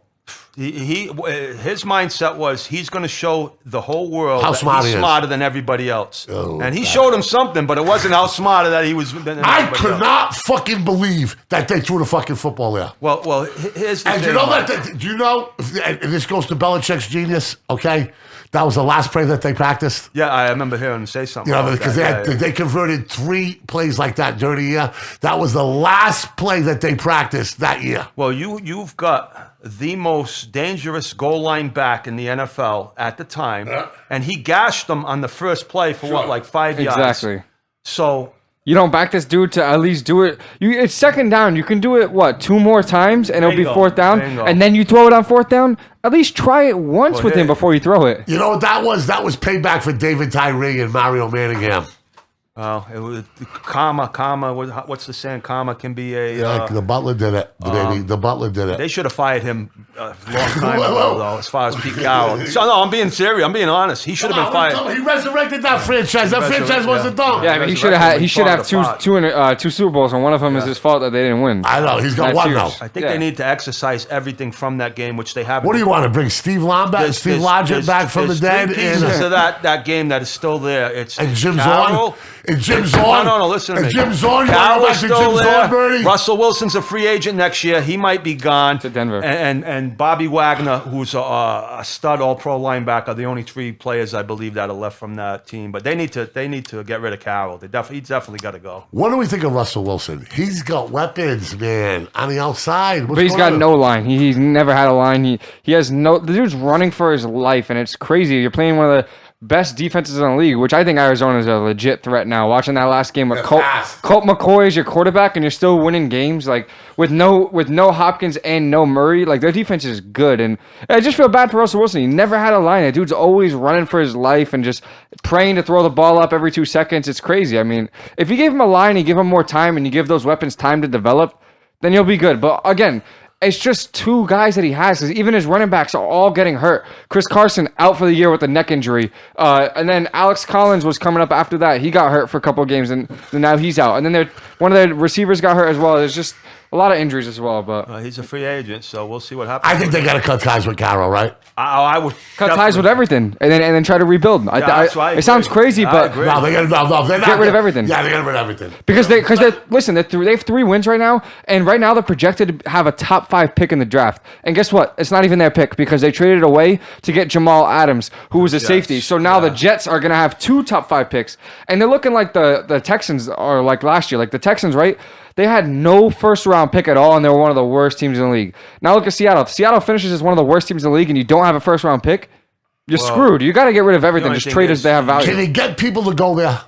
his mindset was he's going to show the whole world How that smart he's he is. smarter than everybody else. Oh, and he showed him something, but it wasn't how smarter that he was. Than I everybody could else. not fucking believe that they threw the fucking football there. Well, here's the And thing. you know Mike. that? Do you know? And this goes to Belichick's genius. Okay, that was the last play that they practiced. Yeah, I remember hearing him say something. You know, about because that. they converted 3 plays like that during the year. That was the last play that they practiced that year. Well, you've got the most dangerous goal line back in the NFL at the time, and he gashed them on the first play for what, like 5 yards. Exactly. So You don't back this dude to at least do it. It's second down. You can do it, what, 2 more times, and it'll be Bingo. fourth down, Bingo. and then you throw it on fourth down? At least try it once with him before you throw it. You know what that was? That was payback for David Tyree and Mario Manningham. it was karma. What's the saying? Karma can be a. Yeah, the Butler did it, baby. The Butler did it. They should have fired him a long time ago, though, as far as Pete Carroll. So, no, I'm being serious. I'm being honest. He should have been fired. He resurrected that franchise. That franchise wasn't done. Yeah, I mean, he should have two Super Bowls, and one of them is his fault that they didn't win. I know. He's got Not one, yours. though. I think they need to exercise everything from that game, which they haven't. What do you want to bring Steve Lodgett back from the dead? Pieces of that game that is still there. It's And Jim Carroll. Zorn? And Jim Zorn? No, listen to and me. Jim Zorn? You want to go Carroll's back to Jim still there. Zorn, Birdie? Russell Wilson's a free agent next year. He might be gone. To Denver. And Bobby Wagner, who's a stud all-pro linebacker, are the only 3 players I believe that are left from that team. But they need to get rid of Carroll. He's definitely got to go. What do we think of Russell Wilson? He's got weapons, man, on the outside. But he's got no line. He's never had a line. He has no. The dude's running for his life, and it's crazy. You're playing one of the best defenses in the league, which I think Arizona is a legit threat now. Watching that last game with Colt McCoy is your quarterback, and you're still winning games like with no Hopkins and no Murray. Like their defense is good, and I just feel bad for Russell Wilson. He never had a line. That dude's always running for his life and just praying to throw the ball up every 2 seconds. It's crazy. I mean, if you gave him a line, you give him more time, and you give those weapons time to develop, then you'll be good. But again, it's just 2 guys that he has. 'Cause even his running backs are all getting hurt. Chris Carson out for the year with a neck injury. And then Alex Collins was coming up after that. He got hurt for a couple of games, and now he's out. And then one of the receivers got hurt as well. There's just a lot of injuries as well. But He's a free agent, so we'll see what happens. I think they got to cut ties with Carroll, right? I would cut ties with everything, and then try to rebuild. that's right. It sounds crazy, I but agree. No, they got to they're Get rid of everything. Yeah, they got rid of everything. because they have 3 wins right now, and right now they're projected to have a top 5 pick in the draft. And guess what? It's not even their pick because they traded away to get Jamal Adams, who was a safety. So now the Jets are gonna have 2 top 5 picks, and they're looking like the Texans are like last year. Like the Texans, right? They had no first-round pick at all, and they were one of the worst teams in the league. Now look at Seattle. If Seattle finishes as one of the worst teams in the league, and you don't have a first-round pick, you're screwed. You got to get rid of everything. only Just thing trade is, as they have value. Can they get people to go there?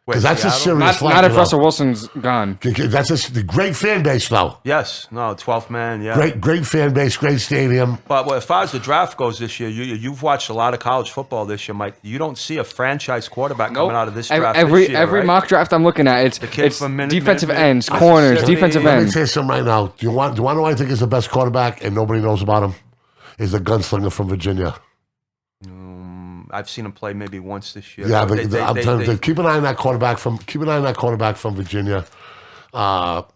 Because that's a Seattle? serious Not if Russell Wilson's gone. That's a great fan base, though. Yes. No, 12th man, yeah. Great fan base, great stadium. But as far as the draft goes this year, you've watched a lot of college football this year, Mike. You don't see a franchise quarterback coming out of this draft this year, Every right? mock draft I'm looking at, kid it's from defensive Mississippi. ends, corners, defensive Let me ends. say something right now. Do you want to know who I think is the best quarterback and nobody knows about him? Is the gunslinger from Virginia. I've seen him play maybe once this year. Yeah, I'm telling you, keep an eye on that quarterback from Virginia. but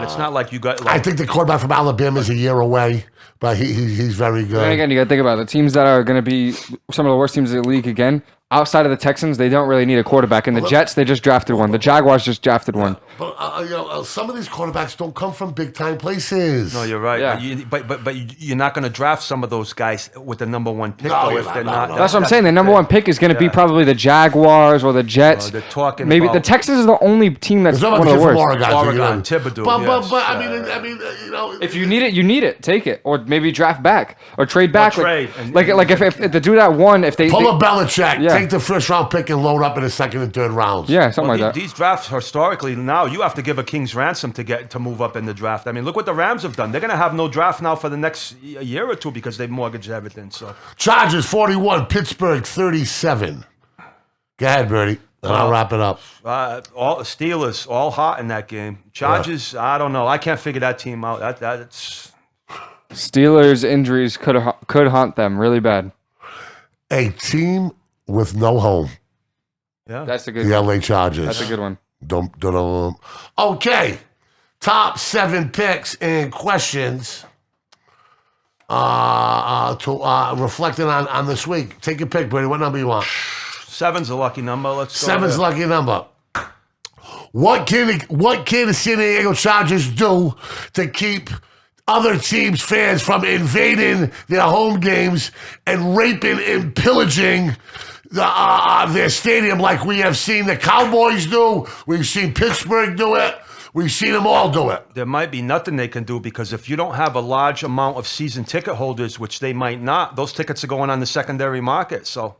it's not like you got. I think the quarterback from Alabama is a year away, but he's very good. And again, you got to think about it. The teams that are going to be some of the worst teams in the league again. Outside of the Texans, they don't really need a quarterback. And the Jets, they just drafted one. The Jaguars just drafted one. But some of these quarterbacks don't come from big time places. No, you're right. Yeah. But you're not going to draft some of those guys with the number 1 pick, No, though, you're if not. they're No, not. no. That's what I'm saying. The number 1 pick is going to be probably the Jaguars or the Jets. They're talking Maybe about- the Texans is the only team that's There's one nobody of the from worst. Oregon. Thibodeau, But yes. I mean, If you need it, you need it. Take it, or maybe draft back or trade back. trade. Like if the dude that won, if they pull a Belichick, Yeah. take the first round pick and load up in the second and third rounds. yeah, something like that. These drafts historically now you have to give a king's ransom to move up in the draft. I mean, look what the Rams have done. They're going to have no draft now for the next year or 2 because they've mortgaged everything. So Chargers 41, Pittsburgh 37. Go ahead, Birdie. And I'll wrap it up. all Steelers all hot in that game. Chargers, I don't know. I can't figure that team out. That's Steelers injuries could haunt them really bad. A team with no home. yeah. That's a good. The one. LA Chargers. That's a good one. Dum. Okay. Top 7 picks and questions. reflecting on this week. Take your pick, Birdie. What number you want? 7's a lucky number. Let's go. 7's there. lucky number. What can the San Diego Chargers do to keep other teams' fans from invading their home games and raping and pillaging their stadium like we have seen the Cowboys do? We've seen Pittsburgh do it. We've seen them all do it. There might be nothing they can do because if you don't have a large amount of season ticket holders, which they might not, those tickets are going on the secondary market. So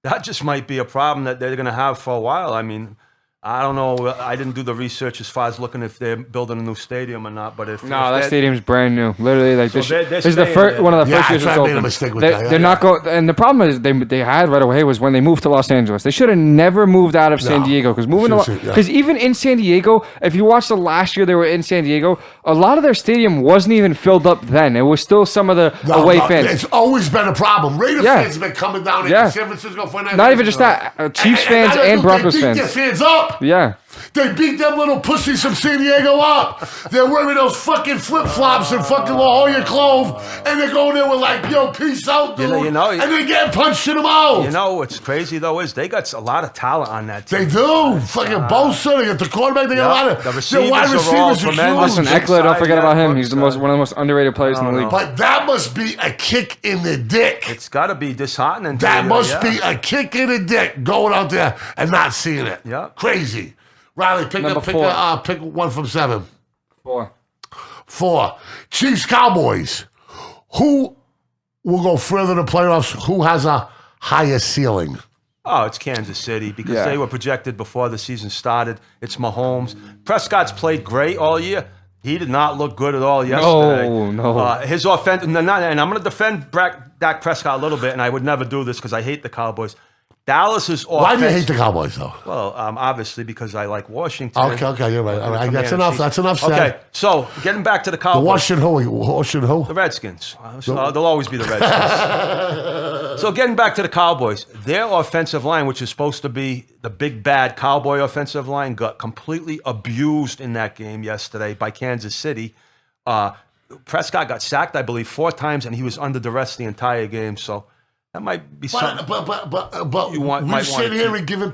that just might be a problem that they're going to have for a while. I mean, I don't know. I didn't do the research as far as looking if they're building a new stadium or not. But if that stadium's brand new. Literally, like So this is the first one of the first years it's I made a open. mistake with that. They're not going. And the problem is they had right away was when they moved to Los Angeles. They should have never moved out of San Diego because even in San Diego, if you watch the last year they were in San Diego, a lot of their stadium wasn't even filled up then. It was still some of the away fans. It's always been a problem. Raider fans have been coming down into San Francisco for not even just that. Chiefs fans and Broncos they beat fans. their fans up. Yeah. They beat them little pussies from San Diego up. They're wearing those fucking flip-flops and fucking La Jolla Clove, and they're going there with like, yo, peace out, dude. You know, and they get punched in the mouth. You know what's crazy, though, is they got a lot of talent on that team. They do. Fucking Bosa, they got the quarterback, they got a lot of... The Their wide receivers are all receivers are tremendous. huge. Listen, Eckler, don't forget about him. He's one of the most underrated players in the league. But that must be a kick in the dick. It's got to be disheartening. That must be a kick in the dick going out there and not seeing it. Yeah. Crazy. Riley, pick one from 7. 4. Chiefs, Cowboys. Who will go further to playoffs? Who has a higher ceiling? Oh, it's Kansas City because they were projected before the season started. It's Mahomes. Prescott's played great all year. He did not look good at all yesterday. No. His offense, and I'm going to defend Dak Prescott a little bit, and I would never do this because I hate the Cowboys. Dallas's offense. Why do you hate the Cowboys, though? Well, obviously because I like Washington. Okay, you're right. All right, that's enough. That's enough said. Okay, so getting back to the Cowboys. Washington who? The Redskins. They'll always be the Redskins. So getting back to the Cowboys, their offensive line, which is supposed to be the big bad Cowboy offensive line, got completely abused in that game yesterday by Kansas City. Prescott got sacked, I believe, 4 times, and he was under duress the entire game. So that might be something. But we sit here and giving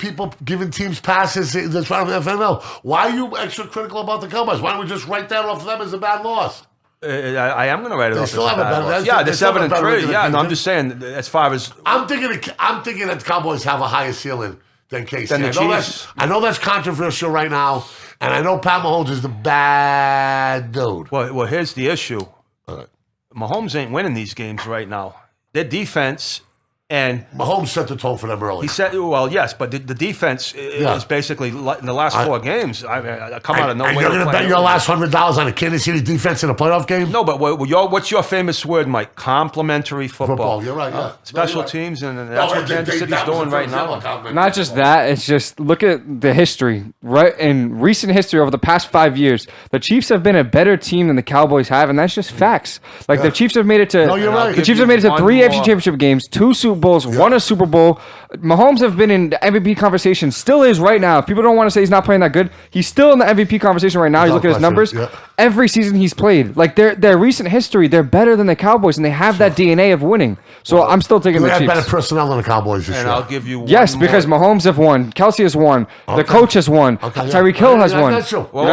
teams passes. That's part of the NFL. Why are you extra critical about the Cowboys? Why don't we just write that off them as a bad loss? I am going to write it off. Still have a bad loss. Yeah, they're 7-3. Yeah, no, I'm just saying as far as I'm thinking that the Cowboys have a higher ceiling than KC. Than the Chiefs. I know that's controversial right now, and I know Pat Mahomes is the bad dude. Well, here's the issue. All right. Mahomes ain't winning these games right now. Their defense and Mahomes set the tone for them early. he said, well, yes, but the defense is basically in the last 4 games. I come out of nowhere. And you're going to bet your last $100 on a Kansas City defense in a playoff game? No, but what's your famous word, Mike? Complementary football. You're right, yeah. Special You're right. teams, and that's what Kansas City's doing right now. Not just that, it's just look at the history. Right in recent history over the past 5 years, the Chiefs have been a better team than the Cowboys have, and that's just facts. Like the Chiefs have made it to. No, you're right. The Chiefs have made it to 3 AFC Championship games, 2 Super Bowls, 1 a Super Bowl. Mahomes have been in the MVP conversation. Still is right now. If people don't want to say he's not playing that good, he's still in the MVP conversation right now. You look at his numbers. Yeah. Every season he's played, like their recent history, they're better than the Cowboys, and they have that DNA of winning. So I'm still taking the Chiefs. They have better personnel than the Cowboys this year. And I'll give you yes, because Mahomes have won, Kelsey has won, the coach has won, Tyreek Hill has won. That's true. Well,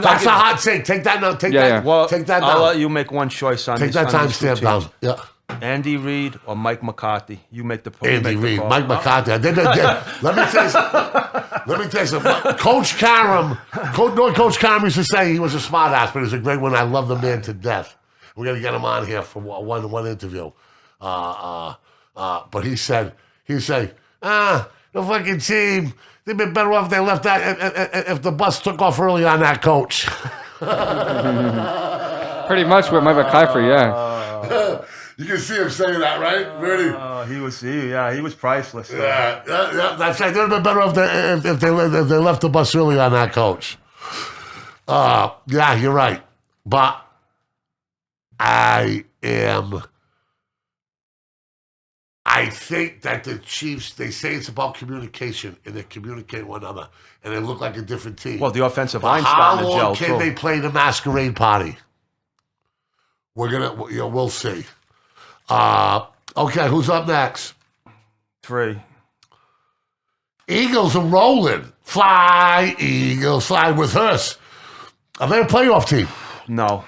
that's a hot take. Take that now. Take that. Well, take that down. I'll let you make one choice on take this. Take that timestamp down. Yeah. Andy Reid or Mike McCarthy? You make the Andy Reid, Mike McCarthy. Let me tell you something. Coach Karam, Coach Karam used to say he was a smart ass, but he was a great one. I love the man to death. We're gonna get him on here for one interview. But he said, the fucking team, they'd been better off if they left that if the bus took off early on that coach. Pretty much with Mike McCarthy, yeah. You can see him saying that, right? Really? He was priceless. Yeah, that's right. They'd have been better off if they left the bus early on that coach. Yeah, you're right. But I think that the Chiefs, they say it's about communication, and they communicate one another, and they look like a different team. Well, the offensive line's starting to gel, how long can they play the masquerade party? we'll see. Okay, who's up next? 3. Eagles are rolling. Fly, Eagles, fly with us. Are they a playoff team? No.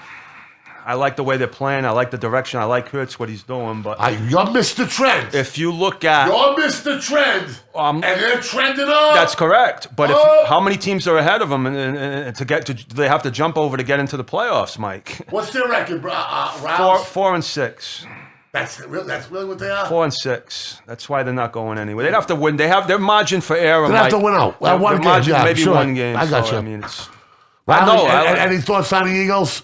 I like the way they're playing. I like the direction. I like Hurts, what he's doing. But You're Mr. Trend. if you look at... You're Mr. Trend. And they're trending up. That's correct. But how many teams are ahead of them and they have to jump over to get into the playoffs, Mike? What's their record, Rouse? 4 and 6. That's really what they are? 4 and 6. That's why they're not going anywhere. They'd have to win. They have their margin for error. They have to win out. One game, margin, yeah, maybe sure. one game. I got so, you. I mean, it's... Any thoughts on the Eagles?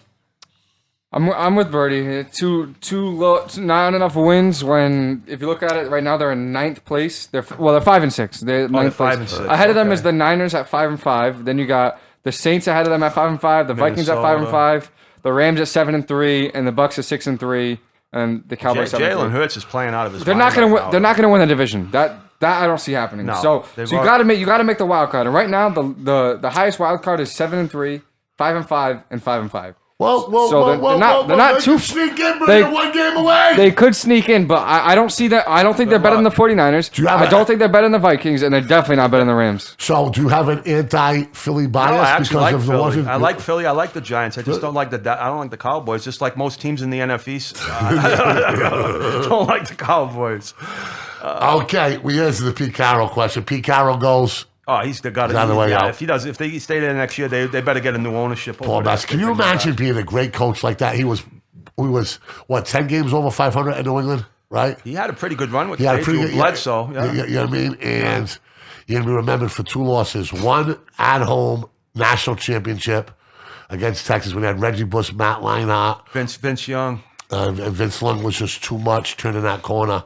I'm with Birdie. Too low, not enough wins. When if you look at it right now, they're in 9th place. They're 5 and 6. They're ninth 5 place. and 6. Ahead of them is the Niners at 5 and 5. Then you got the Saints ahead of them at 5 and 5. The Vikings at 5 and 5. The Rams at 7 and 3, and the Bucks at 6 and 3, and the Cowboys. Jalen Hurts is playing out of his. They're not going to win. They're not going to win the division. That I don't see happening. No, so you got to make the wild card. And right now the highest wild card is 7 and 3, 5 and 5, and 5 and 5. They're not too. Sneak in, but they're one game away. They could sneak in, but I don't see that. I don't think they're better than the 49ers. I don't think they're better than the Vikings, and they're definitely not better than the Rams. So, do you have an anti-Philly bias? No, I actually like of Philly. the Washington? I like Philly. I like the Giants. I just don't like the Cowboys. Just like most teams in the NFC, I don't like the Cowboys. Okay, we answer the Pete Carroll question. Pete Carroll goes. Oh, he's got on the way out. If they stay there next year, they better get a new ownership. Paul Bass. Can you imagine being a great coach like that? He was 10 games over 500 in New England, right? He had a pretty good run with He had a pretty good Bledsoe. Yeah. You know what I mean? And you're going to be remembered for 2 losses. One at home national championship against Texas when they had Reggie Bush, Matt Leinart. Vince Young. And Vince Young was just too much turning that corner.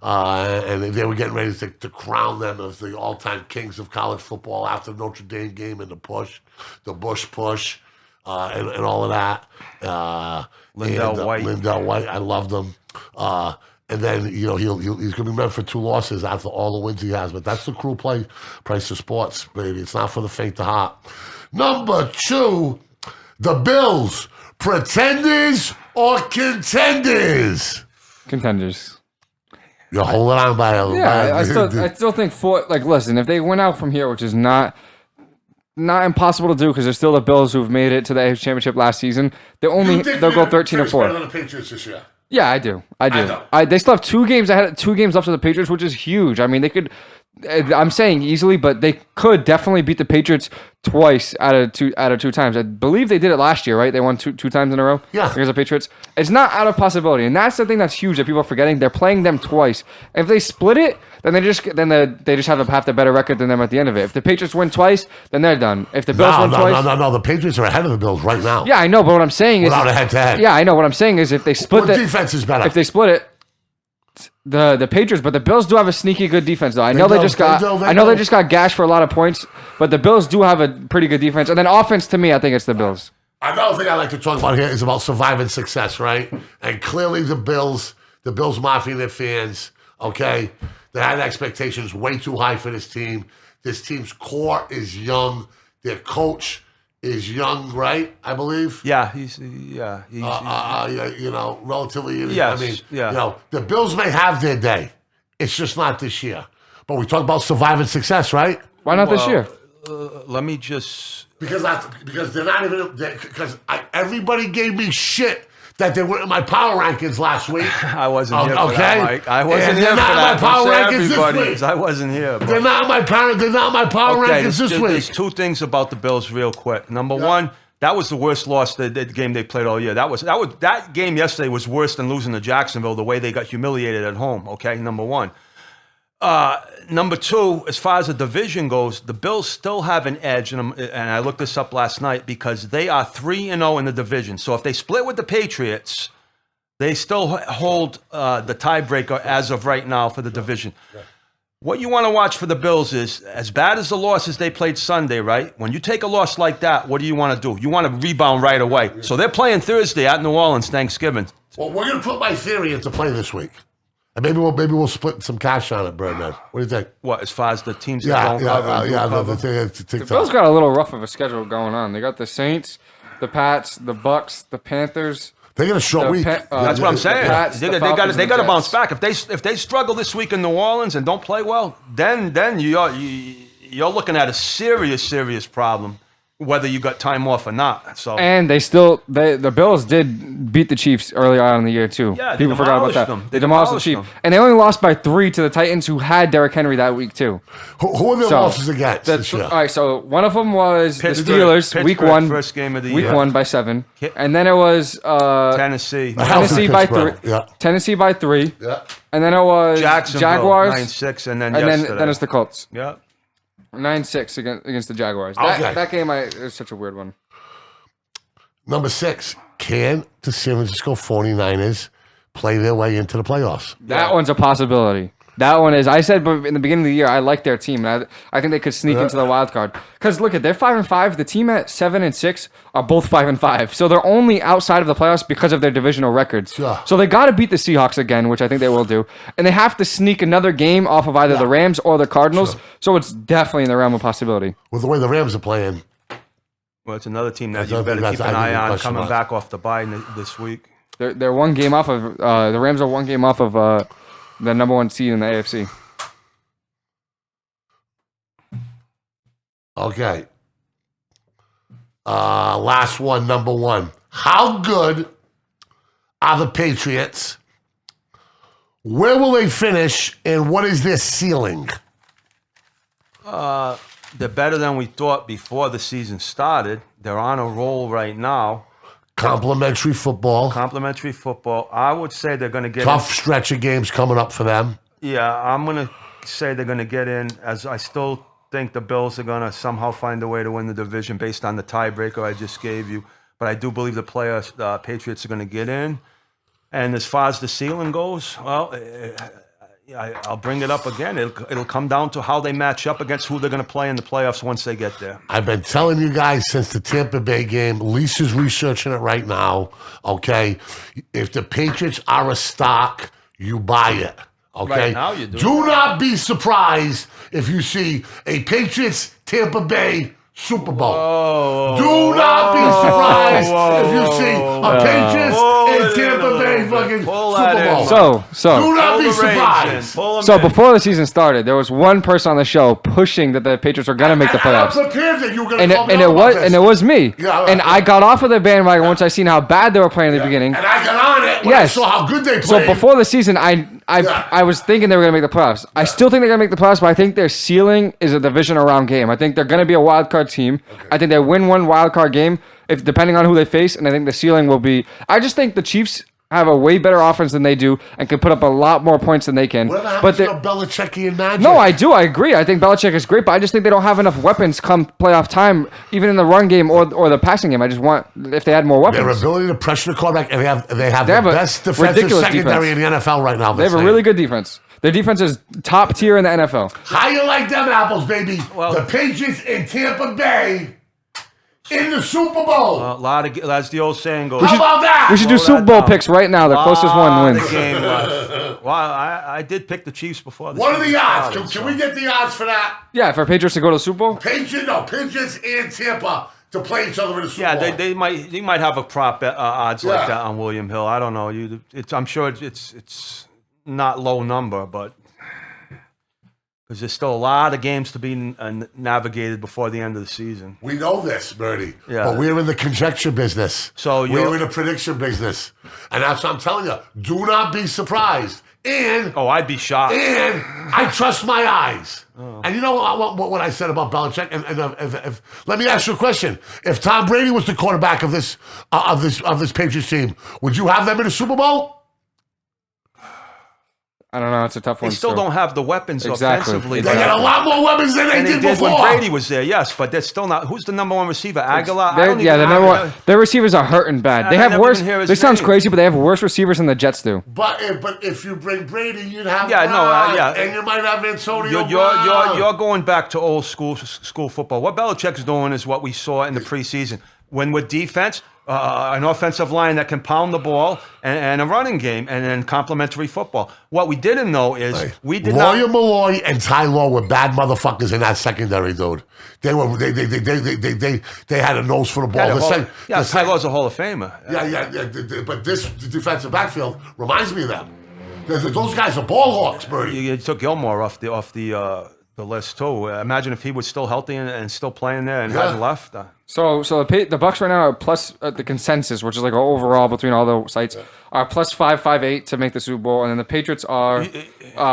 And they were getting ready to crown them as the all-time kings of college football after the Notre Dame game and the Bush push, and all of that. Lindell White, I loved him. And then he's going to be remembered for 2 losses after all the wins he has. But that's the cruel price of sports, baby. It's not for the faint of heart. Number 2, the Bills, pretenders or contenders? Contenders. You're holding on by a... Yeah, I still think listen, if they win out from here, which is not impossible to do because they're still the Bills who've made it to the AFC Championship last season. They'll go 13 and 4. Better than the Patriots this year. Yeah, I do. They still have 2 games ahead, 2 games left of the Patriots, which is huge. I mean, they could. I'm saying easily, but they could definitely beat the Patriots twice out of two times. I believe they did it last year, right? They won two times in a row. Yeah, against the Patriots. It's not out of possibility, and that's the thing that's huge that people are forgetting. They're playing them twice. And if they split it, then they just have half the better record than them at the end of it. If the Patriots win twice, then they're done. If the Bills win twice, no, the Patriots are ahead of the Bills right now. Yeah, I know, but what I'm saying is without a head-to-head. Yeah, I know. What I'm saying is if they split the defense is better. If they split it. The Patriots, but the Bills do have a sneaky good defense though. I know they just got gashed for a lot of points, but the Bills do have a pretty good defense. And then offense, to me, I think it's the Bills. Another thing I like to talk about here is about surviving success, right? And clearly the Bills Mafia, their fans, okay, they had expectations way too high for this team. This team's core is young. Their coach is young, right? I believe. Yeah, he's relatively. Yes, I mean, the Bills may have their day. It's just not this year. But we talk about surviving success, right? Why not this year? Let me just because they're not even everybody gave me shit that they weren't in my power rankings last week. I wasn't here for that, Mike. I wasn't here for that. Power rankings this week. I wasn't here. They're not in my power rankings this week. There's 2 things about the Bills real quick. Number 1, that was the worst loss the game they played all year. That game yesterday was worse than losing to Jacksonville, the way they got humiliated at home. Okay, number 1. Number 2, as far as the division goes, the Bills still have an edge, and I looked this up last night because they are 3-0 in the division. So if they split with the Patriots, they still hold the tiebreaker as of right now for the division. Yeah. What you want to watch for the Bills is, as bad as the losses they played Sunday, right? When you take a loss like that, what do you want to do? You want to rebound right away. So they're playing Thursday at New Orleans, Thanksgiving. Well, we're going to put my theory into play this week. And maybe we'll split some cash on it, Birdman. What do you think? What, as far as the teams that don't cover? The Bills got a little rough of a schedule going on. They got the Saints, the Pats, the Bucks, the Panthers. They got a short week. That's what I'm saying. Pats, They the got Falcons, to and the bounce Jets. back. If they struggle this week in New Orleans and don't play well, then you're looking at a serious problem, whether you got time off or not. So And the Bills did beat the Chiefs early on in the year too. Yeah, they People forgot about demolished that. them. They demolished the Demolished Chiefs, them. and they only lost by 3 to the Titans, who had Derrick Henry that week too. Who are the losses against this year? All right, so one of them was the Pittsburgh- Steelers, week Pittsburgh, 1, first game of the week year. 1 by 7, and then it was Tennessee, Tennessee by 3. Pittsburgh, yeah. Tennessee by 3, Yeah. and then it was Jacksonville, Jaguars, 9-6, and then and yesterday. then it's the Colts. Yeah. 9-6 against the Jaguars. Okay. That game is such a weird one. Number 6, can the San Francisco 49ers play their way into the playoffs? That one's a possibility. That one is. I said in the beginning of the year, I like their team. And I think they could sneak into the wild card. Because look, they're 5-5. The team at 7-6 are both 5-5. So they're only outside of the playoffs because of their divisional records. Yeah. So they got to beat the Seahawks again, which I think they will do. And they have to sneak another game off of either the Rams or the Cardinals. Sure. So it's definitely in the realm of possibility. With the way the Rams are playing, Well, it's another team that I you don't better think keep that's- an I eye think on that's coming smart. back off the bye this week. They're one game off of the Rams are one game off of the number 1 seed in the AFC. okay. Last one, number 1. How good are the Patriots? Where will they finish, and what is their ceiling? They're better than we thought before the season started. They're on a roll right now. Complimentary football. Complimentary football. I would say they're going to get Tough stretch of games coming up for them. Yeah, I'm going to say they're going to get in, as I still think the Bills are going to somehow find a way to win the division based on the tiebreaker I just gave you. But I do believe the Patriots are going to get in. And as far as the ceiling goes, well, I'll bring it up again. It'll come down to how they match up against who they're going to play in the playoffs once they get there. I've been telling you guys since the Tampa Bay game. Lisa's researching it right now. Okay, if the Patriots are a stock, you buy it. Okay, Right now you do. Do not be surprised if you see a Patriots Tampa Bay Super Bowl. Do not be surprised if you see a Patriots and Tampa Bay fucking Super Bowl. So Do not Pull be the reins in. surprised. Pull 'em So in. before the season started, there was one person on the show pushing that the Patriots were going to make the And I'm playoffs. prepared that you were going And to it, call me and out it about was this. and it was me. Yeah, and I got off of the bandwagon once I seen how bad they were playing in the beginning. And I got on it when I Yes. saw how good they played. So before the season, Yeah. I was thinking they were going to make the playoffs. I still think they're going to make the playoffs, but I think their ceiling is a divisional round game. I think they're going to be a wild card team. I think they win one wild card game, if depending on who they face, and I think the ceiling will be. I just think the Chiefs have a way better offense than they do and can put up a lot more points than they can. Whatever But happens to they, Belichickian magic? no, I do. I agree. I think Belichick is great, but I just think they don't have enough weapons come playoff time, even in the run game or the passing game. I just want if they had more weapons. Their ability to pressure the quarterback, and they have They the have a best defensive ridiculous secondary defense. in the NFL right now. They have a really good defense. Their defense is top tier in the NFL. How you like them apples, baby? Well- the Patriots in Tampa Bay in the Super Bowl. A lot of, as the old saying goes. How about that? We should do Slow Super that Bowl down. picks right now. The closest one wins. The game left. Well, I did pick the Chiefs before. What are the season odds? started, Can we get the odds for that? Yeah, for Patriots to go to the Super Bowl. Patriots and Tampa to play each other in the Super Yeah, Bowl. they might have a prop odds Yeah. like that on William Hill. I don't know. I'm sure it's not low number, but because there's still a lot of games to be navigated before the end of the season. We know this, Birdie. Yeah. But we're in the conjecture business. So we're in the prediction business. And that's what I'm telling you. Do not be surprised. And Oh, I'd be shocked. And I trust my eyes. And you know what I said about Belichick? And if, let me ask you a question. If Tom Brady was the quarterback of this Patriots team, would you have them in the Super Bowl? I don't know. It's a tough one. They still don't have the weapons Exactly. offensively. They got a lot more weapons than they and did they did before. when Brady was there, yes, but they're still not. Who's the number one receiver? Aguilar? I don't Yeah, even the number know. one. Their receivers are hurting bad. They I have never worse. even hear his This sounds name. crazy, but they have worse receivers than the Jets do. But if you bring Brady, you'd have Yeah, no, Brown, yeah. and you might have Antonio You're Brown. going back to old school football. What Belichick's doing is what we saw in the preseason. when with defense, an offensive line that can pound the ball, and a running game, and then complementary football. What we didn't know is we did not. Lawyer Malloy and Ty Law were bad motherfuckers in that secondary, dude. They had a nose for the ball. Ty Law's a Hall of Famer. But this defensive backfield reminds me of them. Those guys are ball hawks, Birdie. You took Gilmore off the list too. Imagine if he was still healthy and still playing there and hadn't left. So the Bucks right now are plus the consensus, which is like overall between all the sites, are plus 558 to make the Super Bowl, and then the Patriots are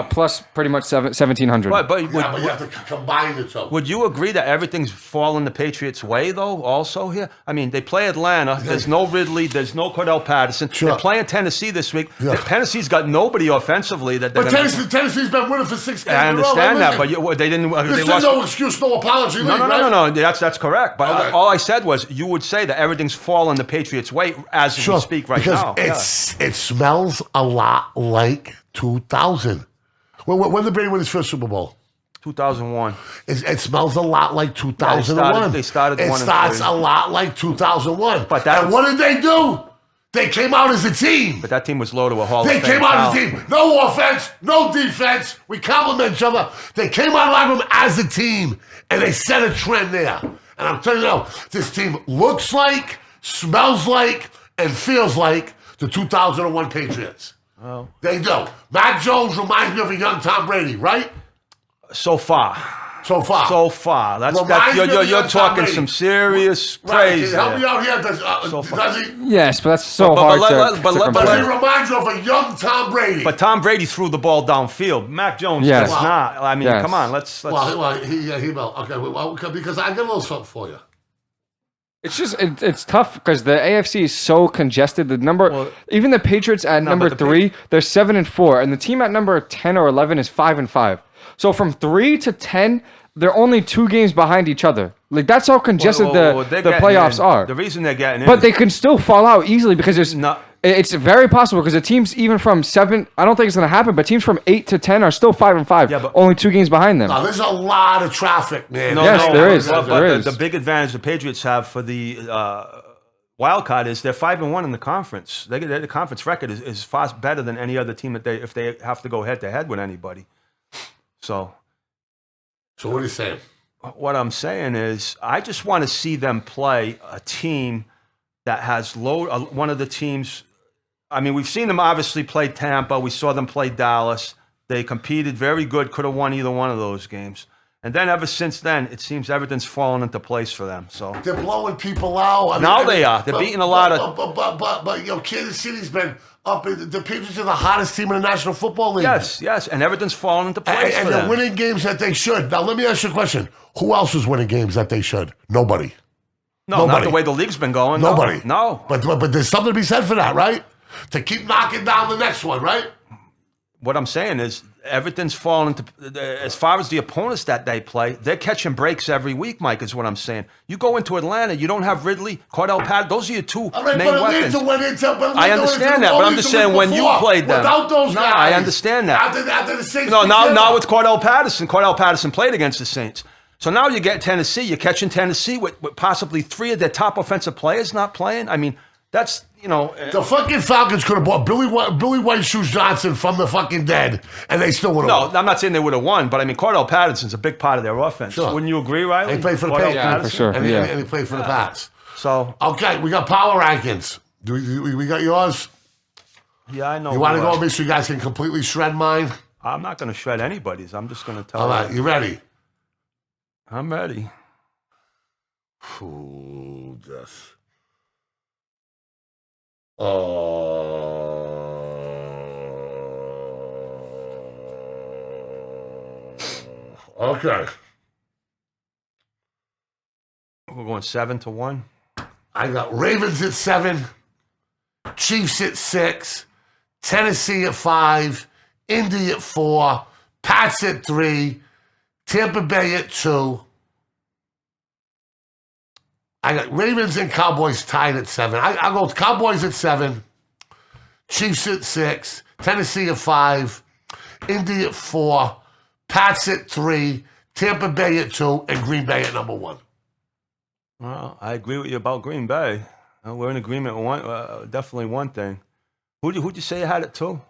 plus pretty much 1,700. But you have to combine the two. Would you agree that everything's fallen the Patriots' way though? Also here, I mean, they play Atlanta. There's no Ridley. There's no Cordell Patterson. Sure. They're playing Tennessee this week. Tennessee's got nobody offensively. But Tennessee's been winning for 6 games. I understand that, but they didn't. This is no excuse, no apology. No. That's correct. But all I said was you would say that everything's fallen the Patriots' way as we speak right now. It smells a lot like 2000. When did Brady win his first Super Bowl? 2001. It smells a lot like 2001. They started it starts a lot like 2001. And what did they do? They came out as a team. But that team was low to a Hall of Fame. They came out as a team. No offense, no defense. We compliment each other. They came out of the locker room as a team, and they set a trend there. And I'm telling you now, this team looks like, smells like, and feels like the 2001 Patriots. Oh. They do. Mac Jones reminds me of a young Tom Brady, right? So far. You're talking some serious praise. Help me out here. Does he? Yes, but that's so hard to But he reminds you of a young Tom Brady. But Tom Brady threw the ball downfield. Mac Jones does not. I mean, come on. Let's. Well, he will. Okay, because I got a little something for you. It's just it's tough because the AFC is so congested. Even the Patriots at number 3, they're 7-4, and the team at number 10 or 11 is 5-5. So from 3 to 10, they're only 2 games behind each other. Like that's how congested the playoffs are. The reason they're getting in, but they can still fall out easily because it's very possible because the teams even from 7, I don't think it's going to happen, but teams from 8 to 10 are still 5-5. Yeah, but only 2 games behind them. There's a lot of traffic, man. There is. The big advantage the Patriots have for the wild card is they're 5-1 in the conference. The conference record is far better than any other team if they have to go head to head with anybody. So what are you saying? What I'm saying is I just want to see them play a team that has one of the teams. I mean, we've seen them obviously play Tampa. We saw them play Dallas. They competed very good, could have won either one of those games. And then ever since then, it seems everything's fallen into place for them. So they're blowing people out. They are. They're beating a lot of. But Kansas City's been up. The Patriots are the hottest team in the National Football League. Yes, and everything's fallen into place and for them. they're winning games that they should. Now let me ask you a question: who else is winning games that they should? Nobody. No, not the way the league's been going. Nobody. No. But there's something to be said for that, right? To keep knocking down the next one, right? What I'm saying is everything's fallen into, as far as the opponents that they play, they're catching breaks every week, Mike, is what I'm saying. You go into Atlanta, you don't have Ridley, Cordell Patterson. Those are your two main weapons. I understand that, but I'm just saying when you played them. Without those guys. I understand that. After the Saints. Now with Cordell Patterson. Cordell Patterson played against the Saints. So now you get Tennessee. You're catching Tennessee with possibly 3 of their top offensive players not playing. I mean, that's, The fucking Falcons could have bought Billy White Shoes Johnson from the fucking dead, and they still would have won. No, I'm not saying they would have won, but I mean, Cordell Patterson's a big part of their offense. Sure. Wouldn't you agree, Riley? He played for the Patriots. Yeah, for sure. And he played for the Pats. So okay, we got power rankings. We got yours? Yeah, I know. You want to go with me so you guys can completely shred mine? I'm not going to shred anybody's. I'm just going to tell All right, you ready? I'm ready. Ooh, just. Okay. We're going 7-1. I got Ravens at 7, Chiefs at 6, Tennessee at 5, Indy at 4, Pats at 3, Tampa Bay at 2. I got Ravens and Cowboys tied at 7. I'll go with Cowboys at 7, Chiefs at 6, Tennessee at 5, Indy at 4, Pats at 3, Tampa Bay at 2, and Green Bay at number 1. Well, I agree with you about Green Bay. We're in agreement on definitely one thing. Who'd you say you had it to?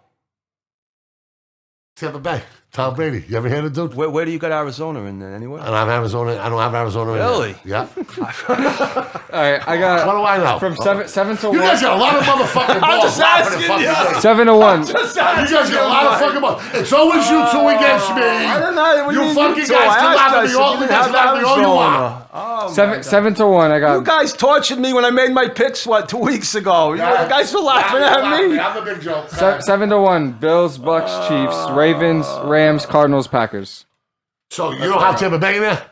Tampa Bay. Tom Brady. You ever hear the dude? Where do you got Arizona in there anyway? I don't have Arizona. I don't have Arizona. Really? In there. Yeah. All right, I got. What do I know? From seven to You guys 1. got a lot of motherfucking balls. just asking you. 7 to 1. You guys got a lot of fucking balls. It's always you two against me. I don't know. You fucking guys can laugh at me all. You guys laugh at me all you want. Oh, 7 to 1. I got. you guys tortured me when I made my picks, 2 weeks ago? You guys were laughing at me. I'm the big joke. 7 to 1. Bills, Bucks, Chiefs, Ravens, Rams, Cardinals, Packers. So you don't have Tampa Bay in there?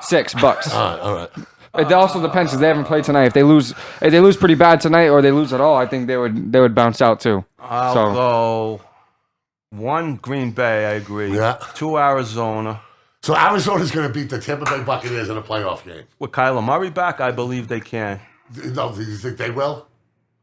6 Bucks. All right. It also depends because they haven't played tonight. If they lose pretty bad tonight, or they lose at all, I think they would bounce out too. I'll go 1 Green Bay. I agree. Yeah. 2 Arizona. So Arizona's going to beat the Tampa Bay Buccaneers in a playoff game. With Kyler Murray back, I believe they can. No, do you think they will?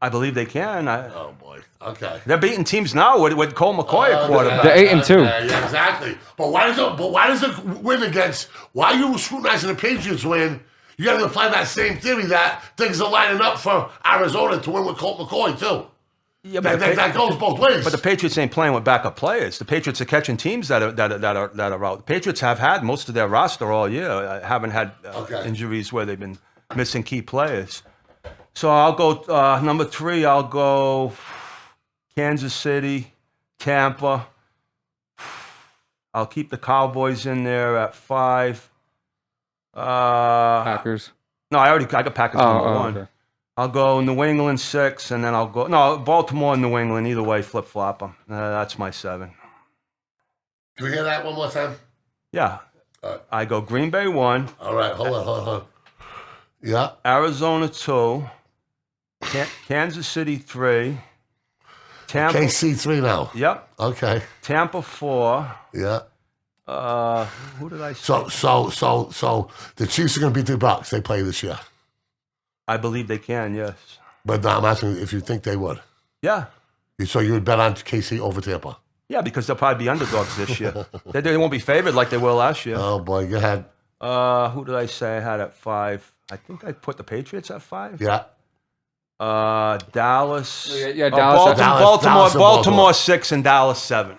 I believe they can. Oh boy. Okay. They're beating teams now with Cole McCoy at quarterback. They're 8 and 2. Yeah, exactly. But why does it win against? Why are you scrutinizing the Patriots win? You got to apply that same theory that things are lining up for Arizona to win with Colt McCoy too. Yeah, that goes both ways. But the Patriots ain't playing with backup players. The Patriots are catching teams that are out. The Patriots have had most of their roster all year. Haven't had injuries where they've been missing key players. So I'll go number 3. I'll go Kansas City, Tampa. I'll keep the Cowboys in there at 5. Packers. No, I got Packers number 1. Okay. I'll go New England 6, and then I'll go Baltimore and New England. Either way, flip flop them. That's my 7. Can we hear that one more time? Yeah, I go Green Bay 1. All right, hold on. Yeah, Arizona 2. Kansas City 3. Tampa. KC 3 now. Yep. Okay. Tampa 4. Yeah. Who did I say? So the Chiefs are going to beat the Bucks. They play this year. I believe they can. Yes. But now I'm asking if you think they would. Yeah. So you would bet on KC over Tampa? Yeah, because they'll probably be underdogs this year. They won't be favored like they were last year. Oh boy, go ahead. Who did I say I had at 5? I think I put the Patriots at 5. Yeah. Dallas. Yeah, Dallas. Baltimore 6 and Dallas 7.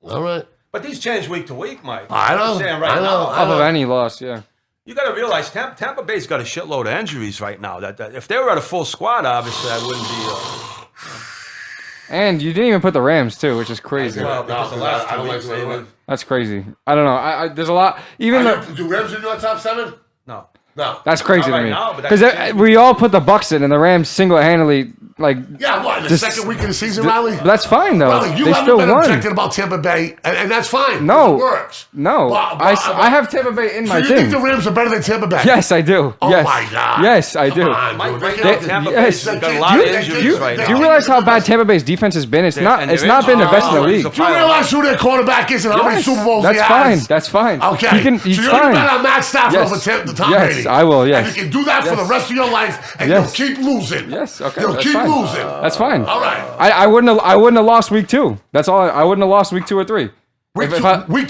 All right. But these change week to week, Mike. I know. I'm saying right now. Off of any loss, yeah. You got to realize Tampa Bay's got a shitload of injuries right now. That if they were at a full squad, obviously I wouldn't be. And you didn't even put the Rams too, which is crazy. Well, because the last I 2 don't weeks like they the were. Rams. That's crazy. I don't know. There's a lot. Even Do Rams in your top 7? No. No. that's crazy Not to right me. now, but Because that's we all put the Bucks in, and the Rams single-handedly Yeah, what? In the Just- second week of the season, Riley? That's fine though. Riley, you They haven't still been won. objecting about Tampa Bay, and that's fine. No. It works. No, I have Tampa Bay in So my you thing. think the Rams are better than Tampa Bay? Yes, I do. Oh yes. my God. Yes, I do. Come on, Mike, dude. right They now, can't- Tampa yes. Bay's got a They lot of can't- injuries right they now. Do you realize how bad Tampa Bay's defense has been? It's not. and It's they're not been the best in the injured. league. Do you realize who their quarterback is and how many Yes, Super Bowls that's he fine. has? That's fine. Okay. He's so you're going fine. to bet on Matt Stafford Yes. over Tom Yes, Brady. I will, yes. And you can do that for the Yes. rest of your life, and Yes. you'll keep losing. Yes, okay, You'll that's keep fine. losing. That's fine. All right. I wouldn't have lost week 2. That's all. I wouldn't have lost week 2 or 3. Week If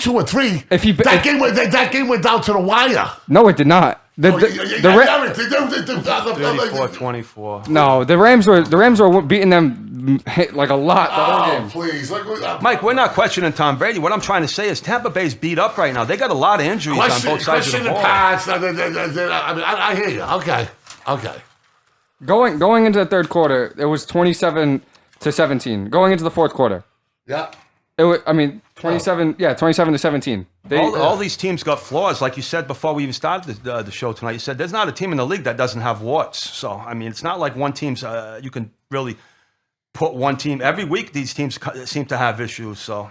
2 or 3. If he- that if- game went down to the wire. No, it did not. The Everything. 34-24. No, the Rams were beating them like a lot the whole Oh, game. please. Mike, we're not questioning Tom Brady. What I'm trying to say is Tampa Bay's beat up right now. They got a lot of injuries on both sides of the ball. Pats. I mean, I hear you. Okay. Going into the third quarter, it was 27-17. Going into the fourth quarter, Yeah. it was, 27 to 17. All these teams got flaws. Like you said before we even started the show tonight, you said there's not a team in the league that doesn't have warts. So, it's not like one team's, you can really put one team. Every week, these teams seem to have issues. So,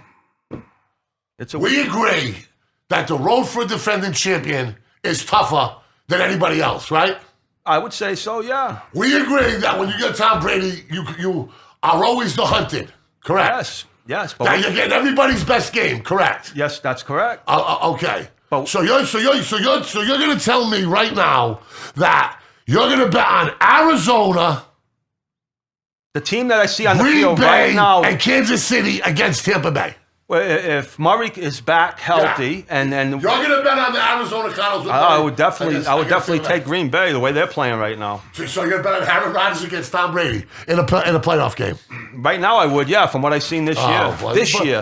We agree that the road for a defending champion is tougher than anybody else, right? I would say so, yeah. We agree that when you get Tom Brady, you are always the hunted, correct? Yes. Now you're getting everybody's best game, correct? Yes, that's correct. Okay. But- So you're gonna tell me right now that you're gonna bet on Arizona, The team that I see on the Green field Bay, right now, and Kansas City against Tampa Bay. Well, if Murray is back healthy, and then You're going to bet on the Arizona Cardinals. I would definitely take Green Bay the way they're playing right now. So you're going to bet on Herren Rodgers against Tom Brady in a playoff game? Right now, I would, yeah, from what I've seen this year.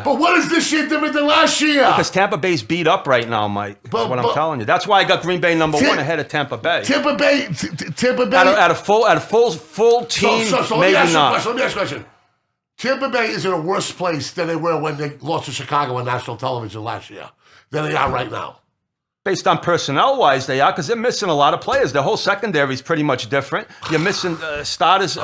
But what is this year different than last year? Because Tampa Bay's beat up right now, Mike. That's what I'm telling you. That's why I got Green Bay number one ahead of Tampa Bay. Tampa Bay. At a full team, so maybe not. Let me ask you a question. Tampa Bay is in a worse place than they were when they lost to Chicago on national television last year than they are right now. Based on personnel-wise, they are, because they're missing a lot of players. The whole secondary is pretty much different. You're missing starters the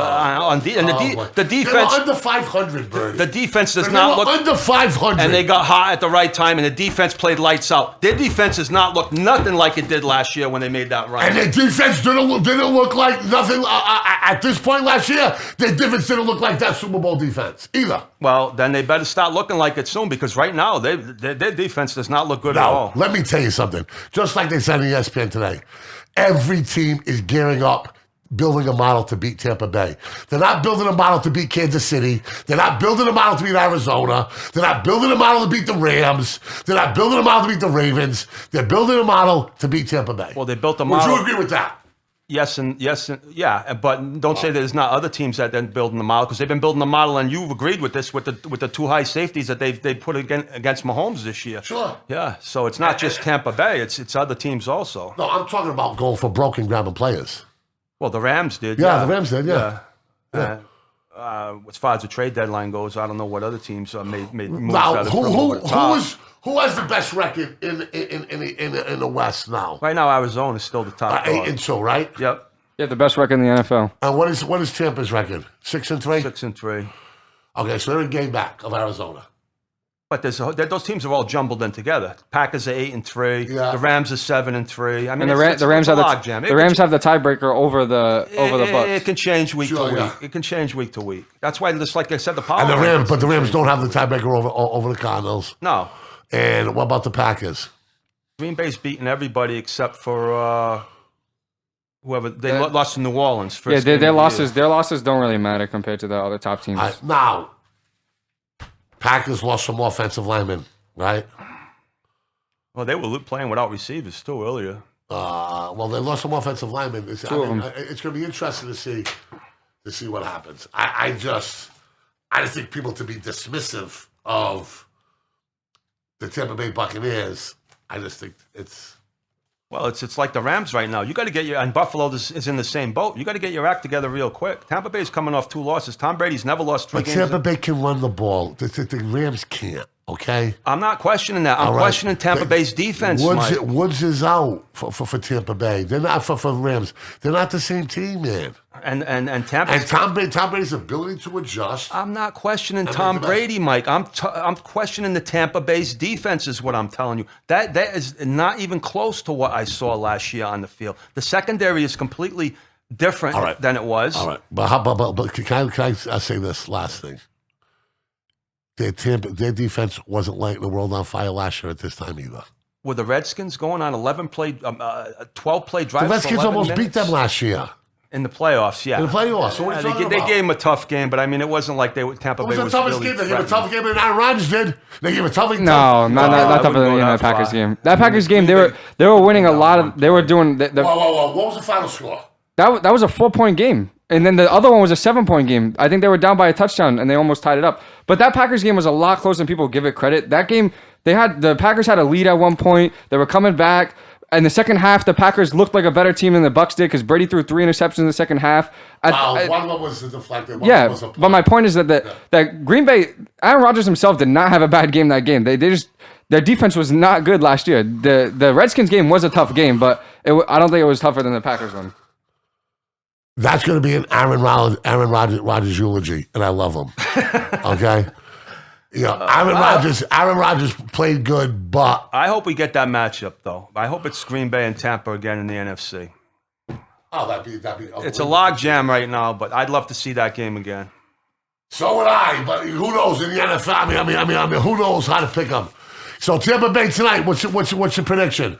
defense. They were under 500, Birdie. The defense does not look under 500, and they got hot at the right time, and the defense played lights out. Their defense does not look nothing like it did last year when they made that run. And their defense didn't look like nothing at this point last year. Their defense didn't look like that Super Bowl defense either. Well, then they better start looking like it soon, because right now their defense does not look good at all. Let me tell you something. Just like they said on ESPN today, every team is gearing up, building a model to beat Tampa Bay. They're not building a model to beat Kansas City. They're not building a model to beat Arizona. They're not building a model to beat the Rams. They're not building a model to beat the Ravens. They're building a model to beat Tampa Bay. Well, they built a model. Would you agree with that? Yes, yeah, but don't say there's not other teams that then building the model, because they've been building the model, and you've agreed with this with the two high safeties that they put against Mahomes this year. Sure. Yeah, so it's not just Tampa Bay; it's other teams also. No, I'm talking about going for broken grabbing players. Well, the Rams did. Yeah, the Rams did. Yeah. As far as the trade deadline goes, I don't know what other teams made moves. Now, who has the best record in the West now? Right now, Arizona is still the top. 8-2, right? Yep. Yeah, the best record in the NFL. And what is Tampa's record? 6-3. 6-3. Okay, so they're a game back of Arizona. But those teams are all jumbled in together. Packers are 8-3. Yeah. The Rams are 7-3. I mean, and the Rams have the tiebreaker over the Bucs. It can change week to week. It can change week to week. That's why, just like I said, the power. And the Rams don't have the tiebreaker over the Cardinals. No. And what about the Packers? Green Bay's beating everybody except for whoever they lost to New Orleans. Their losses don't really matter compared to the other top teams. Now, Packers lost some offensive linemen, right? Well, they were playing without receivers too earlier. Well, they lost some offensive linemen. It's going to be interesting to see what happens. I just think people to be dismissive of the Tampa Bay Buccaneers. I just think it's. Well, it's like the Rams right now. You got to get and Buffalo is in the same boat. You got to get your act together real quick. Tampa Bay's coming off 2 losses. Tom Brady's never lost 3 games. But Tampa Bay can run the ball. The Rams can't. Okay. I'm not questioning that. I'm questioning Tampa Bay's defense. Woods is out for Tampa Bay. They're not for Rams. They're not the same team, man. And Tampa and Tom Brady's ability to adjust. I'm not questioning Tom Brady, Mike. I'm questioning the Tampa Bay's defense is what I'm telling you. That is not even close to what I saw last year on the field. The secondary is completely different than it was. All right, but can I say this last thing? Their defense wasn't lighting the world on fire last year at this time either. Were the Redskins going on 12-play drives? The Redskins almost beat them last year. In the playoffs, yeah. In the playoffs. So what are you talking about? They gave him a tough game, but I mean, it wasn't like Tampa Bay was the toughest game. They gave a tougher game than Aaron Rodgers did. They gave a tougher game. No, not tougher than that Packers game. That Packers game, they were winning a lot of. They were doing. Whoa! What was the final score? That was a 4-point game. And then the other one was a 7-point game. I think they were down by a touchdown, and they almost tied it up. But that Packers game was a lot closer than people give it credit. That game, the Packers had a lead at one point. They were coming back. In the second half, the Packers looked like a better team than the Bucs did because Birdie threw 3 interceptions in the second half. One was deflected. One was a but my point is that Green Bay, Aaron Rodgers himself did not have a bad game that game. Their defense was not good last year. The Redskins game was a tough game, but I don't think it was tougher than the Packers one. That's going to be an Aaron Rodgers eulogy, and I love him. Okay? Aaron Rodgers played good, but... I hope we get that matchup, though. I hope it's Green Bay and Tampa again in the NFC. Oh, that'd be... It's a log jam right now, but I'd love to see that game again. So would I, but who knows in the NFL? I mean, who knows how to pick them? So Tampa Bay tonight, what's your prediction?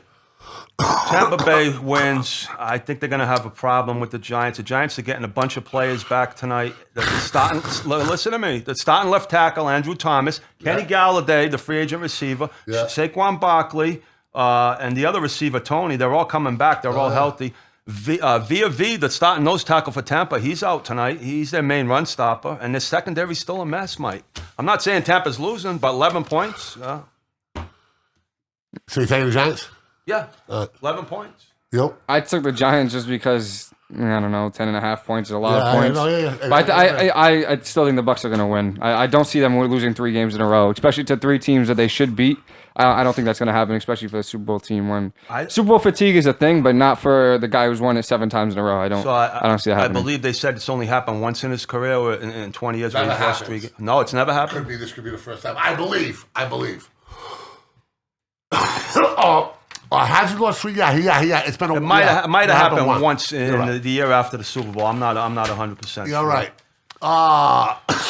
Tampa Bay wins. I think they're going to have a problem with the Giants. The Giants are getting a bunch of players back tonight. Listen to me. The starting left tackle, Andrew Thomas, Kenny Galladay, the free agent receiver, Saquon Barkley, and the other receiver, Tony. They're all coming back. They're all healthy. Via the starting nose tackle for Tampa, he's out tonight. He's their main run stopper. And their secondary's still a mess, Mike. I'm not saying Tampa's losing, but 11 points. So you taking the Giants? Yeah, 11 points. Yep. I took the Giants just because, I don't know, 10.5 points is a lot of points. Yeah. But I still think the Bucs are going to win. I don't see them losing 3 games in a row, especially to 3 teams that they should beat. I don't think that's going to happen, especially for the Super Bowl team. Super Bowl fatigue is a thing, but not for the guy who's won it 7 times in a row. I don't see it happening. I believe they said it's only happened once in his career or in 20 years. Never happens. No, it's never happened. This could be the first time. I believe. Has he lost 3? Yeah. It's been a It might have happened once in the year after the Super Bowl. I'm not 100%. You're right.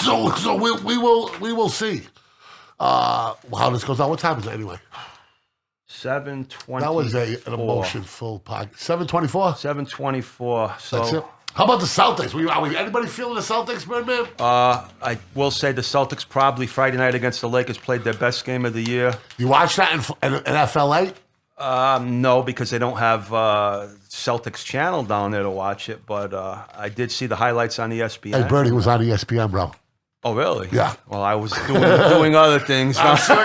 So we will see. How this goes on. What time is it anyway? 7:24. That was an emotion-full podcast. 7:24. 7:24. So That's it. How about the Celtics? Anybody feeling the Celtics, Birdman? I will say the Celtics probably Friday night against the Lakers played their best game of the year. You watch that in FLA? No, because they don't have Celtics channel down there to watch it. But I did see the highlights on ESPN. Hey, Birdie was on ESPN, bro. Oh, really? Yeah. Well, I was doing other things. I'm sure you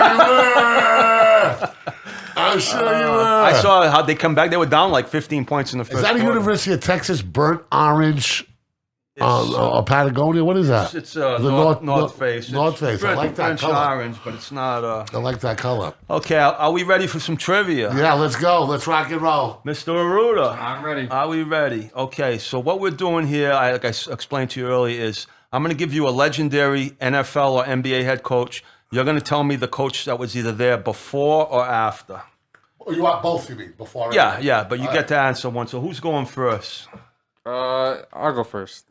were. I saw how they come back. They were down like 15 points in the first Is that a quarter. University of Texas burnt orange Patagonia? What is that? It's North Face. North Face. I like that French color. orange, but it's not. I like that color. Okay, are we ready for some trivia? Yeah, let's go. Let's rock and roll. Mr. Arruda. I'm ready. Are we ready? Okay, so what we're doing here, like I explained to you earlier, is I'm going to give you a legendary NFL or NBA head coach. You're going to tell me the coach that was either there before or after. Oh, you want both, you mean, before? Yeah, but you get to answer one. So who's going first? I'll go first.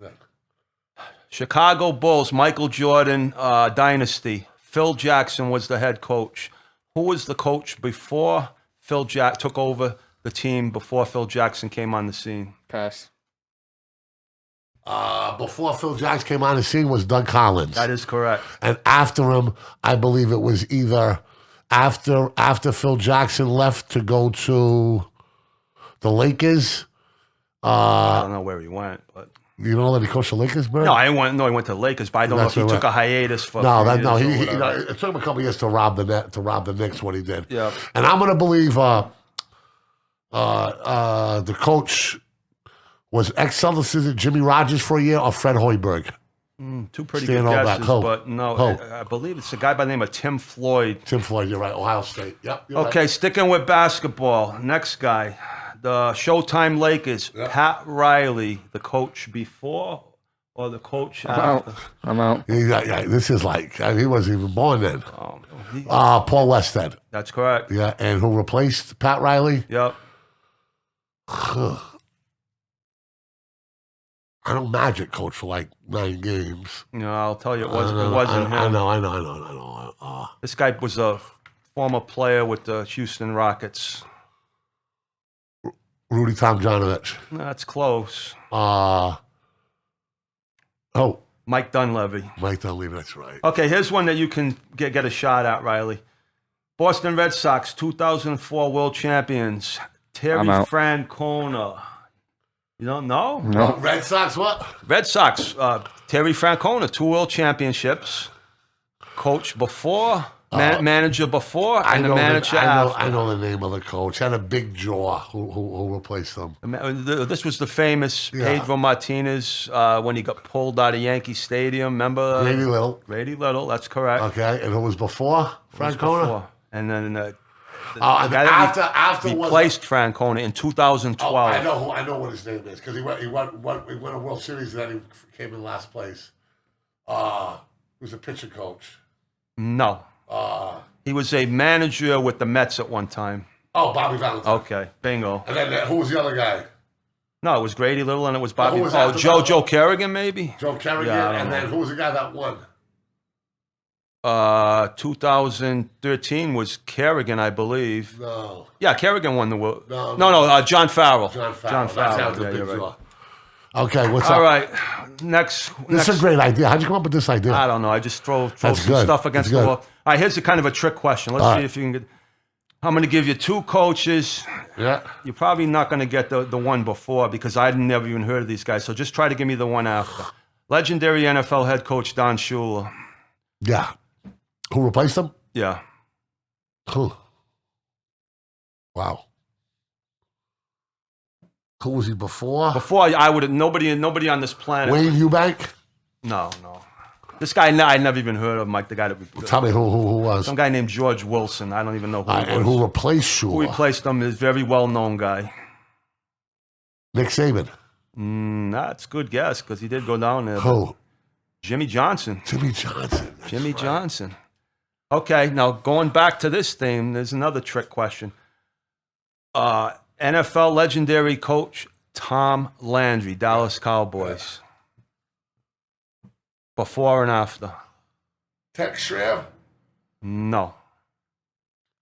Chicago Bulls, Michael Jordan dynasty. Phil Jackson was the head coach. Who was the coach before Phil took over the team, before Phil Jackson came on the scene? Pass. Before Phil Jackson came on the scene was Doug Collins. That is correct. And after him, I believe it was either after Phil Jackson left to go to the Lakers. I don't know where he went, but You know that he coached the Lakers, Bird? no, he went to the Lakers, but I don't know if he took a hitus for. It took him a couple years to rob the Knicks what he did. Yeah. And I'm gonna believe the coach was ex-Celtics assistant Jimmy Rogers for a year or Fred Hoiberg. Two pretty Staying good all guesses, back. but no, I believe it's a guy by the name of Tim Floyd. Tim Floyd, you're right. Ohio State. Yep. You're Okay, right. sticking with basketball. Next guy, the Showtime Lakers. Yep. Pat Riley, the coach before or the coach after? I'm out. Yeah, this is like he wasn't even born then. He- Paul Westhead. That's correct. Yeah, and who replaced Pat Riley? Yep. I know Magic coached for like 9 games. You know, I'll tell you, it wasn't him. I know. This guy was a former player with the Houston Rockets. Rudy Tomjanovich. That's close. Mike Dunleavy. Mike Dunleavy, that's right. Okay, here's one that you can get a shot at, Riley. Boston Red Sox, 2004 World Champions. Terry I'm out. Francona. You don't know? No. Red Sox, what? Red Sox, Terry Francona, 2 World Championships. Coach before, manager before, and the manager after. I know the name of the coach. Had a big jaw. Who replaced him? This was the famous Pedro Martinez when he got pulled out of Yankee Stadium. Remember? Grady Little. Grady Little, that's correct. Okay, and who was before Francona? And then the And guy that after replaced Francona in 2012. I know what his name is because he won a World Series and then he came in last place. He was a pitcher coach. No. He was a manager with the Mets at one time. Oh, Bobby Valentine. Okay, bingo. And then who was the other guy? No, it was Grady Little and it was Bobby. who was after Bobby? Joe Kerrigan, maybe? Joe Kerrigan. Yeah, I don't and know. then who was the guy that won? 2013 was Kerrigan, I believe. No. Yeah, Kerrigan won the world. No. No, John Farrell. John John Farrell. Farrell. That's Yeah, the you're big right. draw. Okay, what's All up? right, next. This is a great idea. How'd you come up with this idea? I don't know. I just throw That's some good. stuff against That's the good. wall. All right, here's a kind of a trick question. Let's All see right. if you can get. I'm going to give you two coaches. Yeah. You're probably not going to get the one before because I'd never even heard of these guys. So just try to give me the one after. Legendary NFL head coach Don Shula. Yeah. Who replaced him? Yeah. Who? Wow. Who was he before? Before I would have nobody on this planet. Wayne Eubank? No. This guy I never even heard of. Mike, the guy that Tell me who was. some guy named George Wilson. I don't even know who he was. And who replaced Shula? Who replaced him is a very well-known guy. Nick Saban. That's a good guess because he did go down there. Who? Jimmy Johnson. Jimmy Johnson. That's Jimmy right. Johnson. Okay, now going back to this theme, there's another trick question. NFL legendary coach Tom Landry, Dallas Cowboys. Before and after? Tex Schramm. No.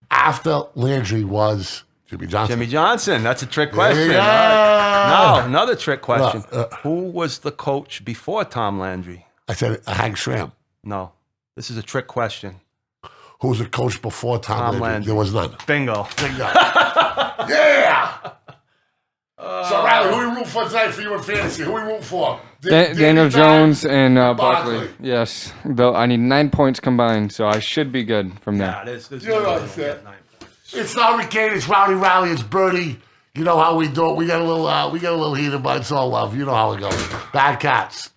After Landry was Jimmy Johnson. Jimmy Johnson. That's a trick question. Yeah. All right. Now, another trick question. No, Who was the coach before Tom Landry? I said Hank Schramm. No. This is a trick question. Who was the coach before Tom Landry? There was none. Bingo. Yeah! So, Riley, who are you rooting for tonight for you in fantasy? Who are you rooting for? Daniel Jones and Barkley. Barkley. Yes. Though I need 9 points combined, so I should be good from there. Yeah, there's You know what I'm saying? It's not Ricky, it's Rowdy Rally, it's Birdie. You know how we do it. We get a little heated, but it's all love. You know how it goes. Bad Cats.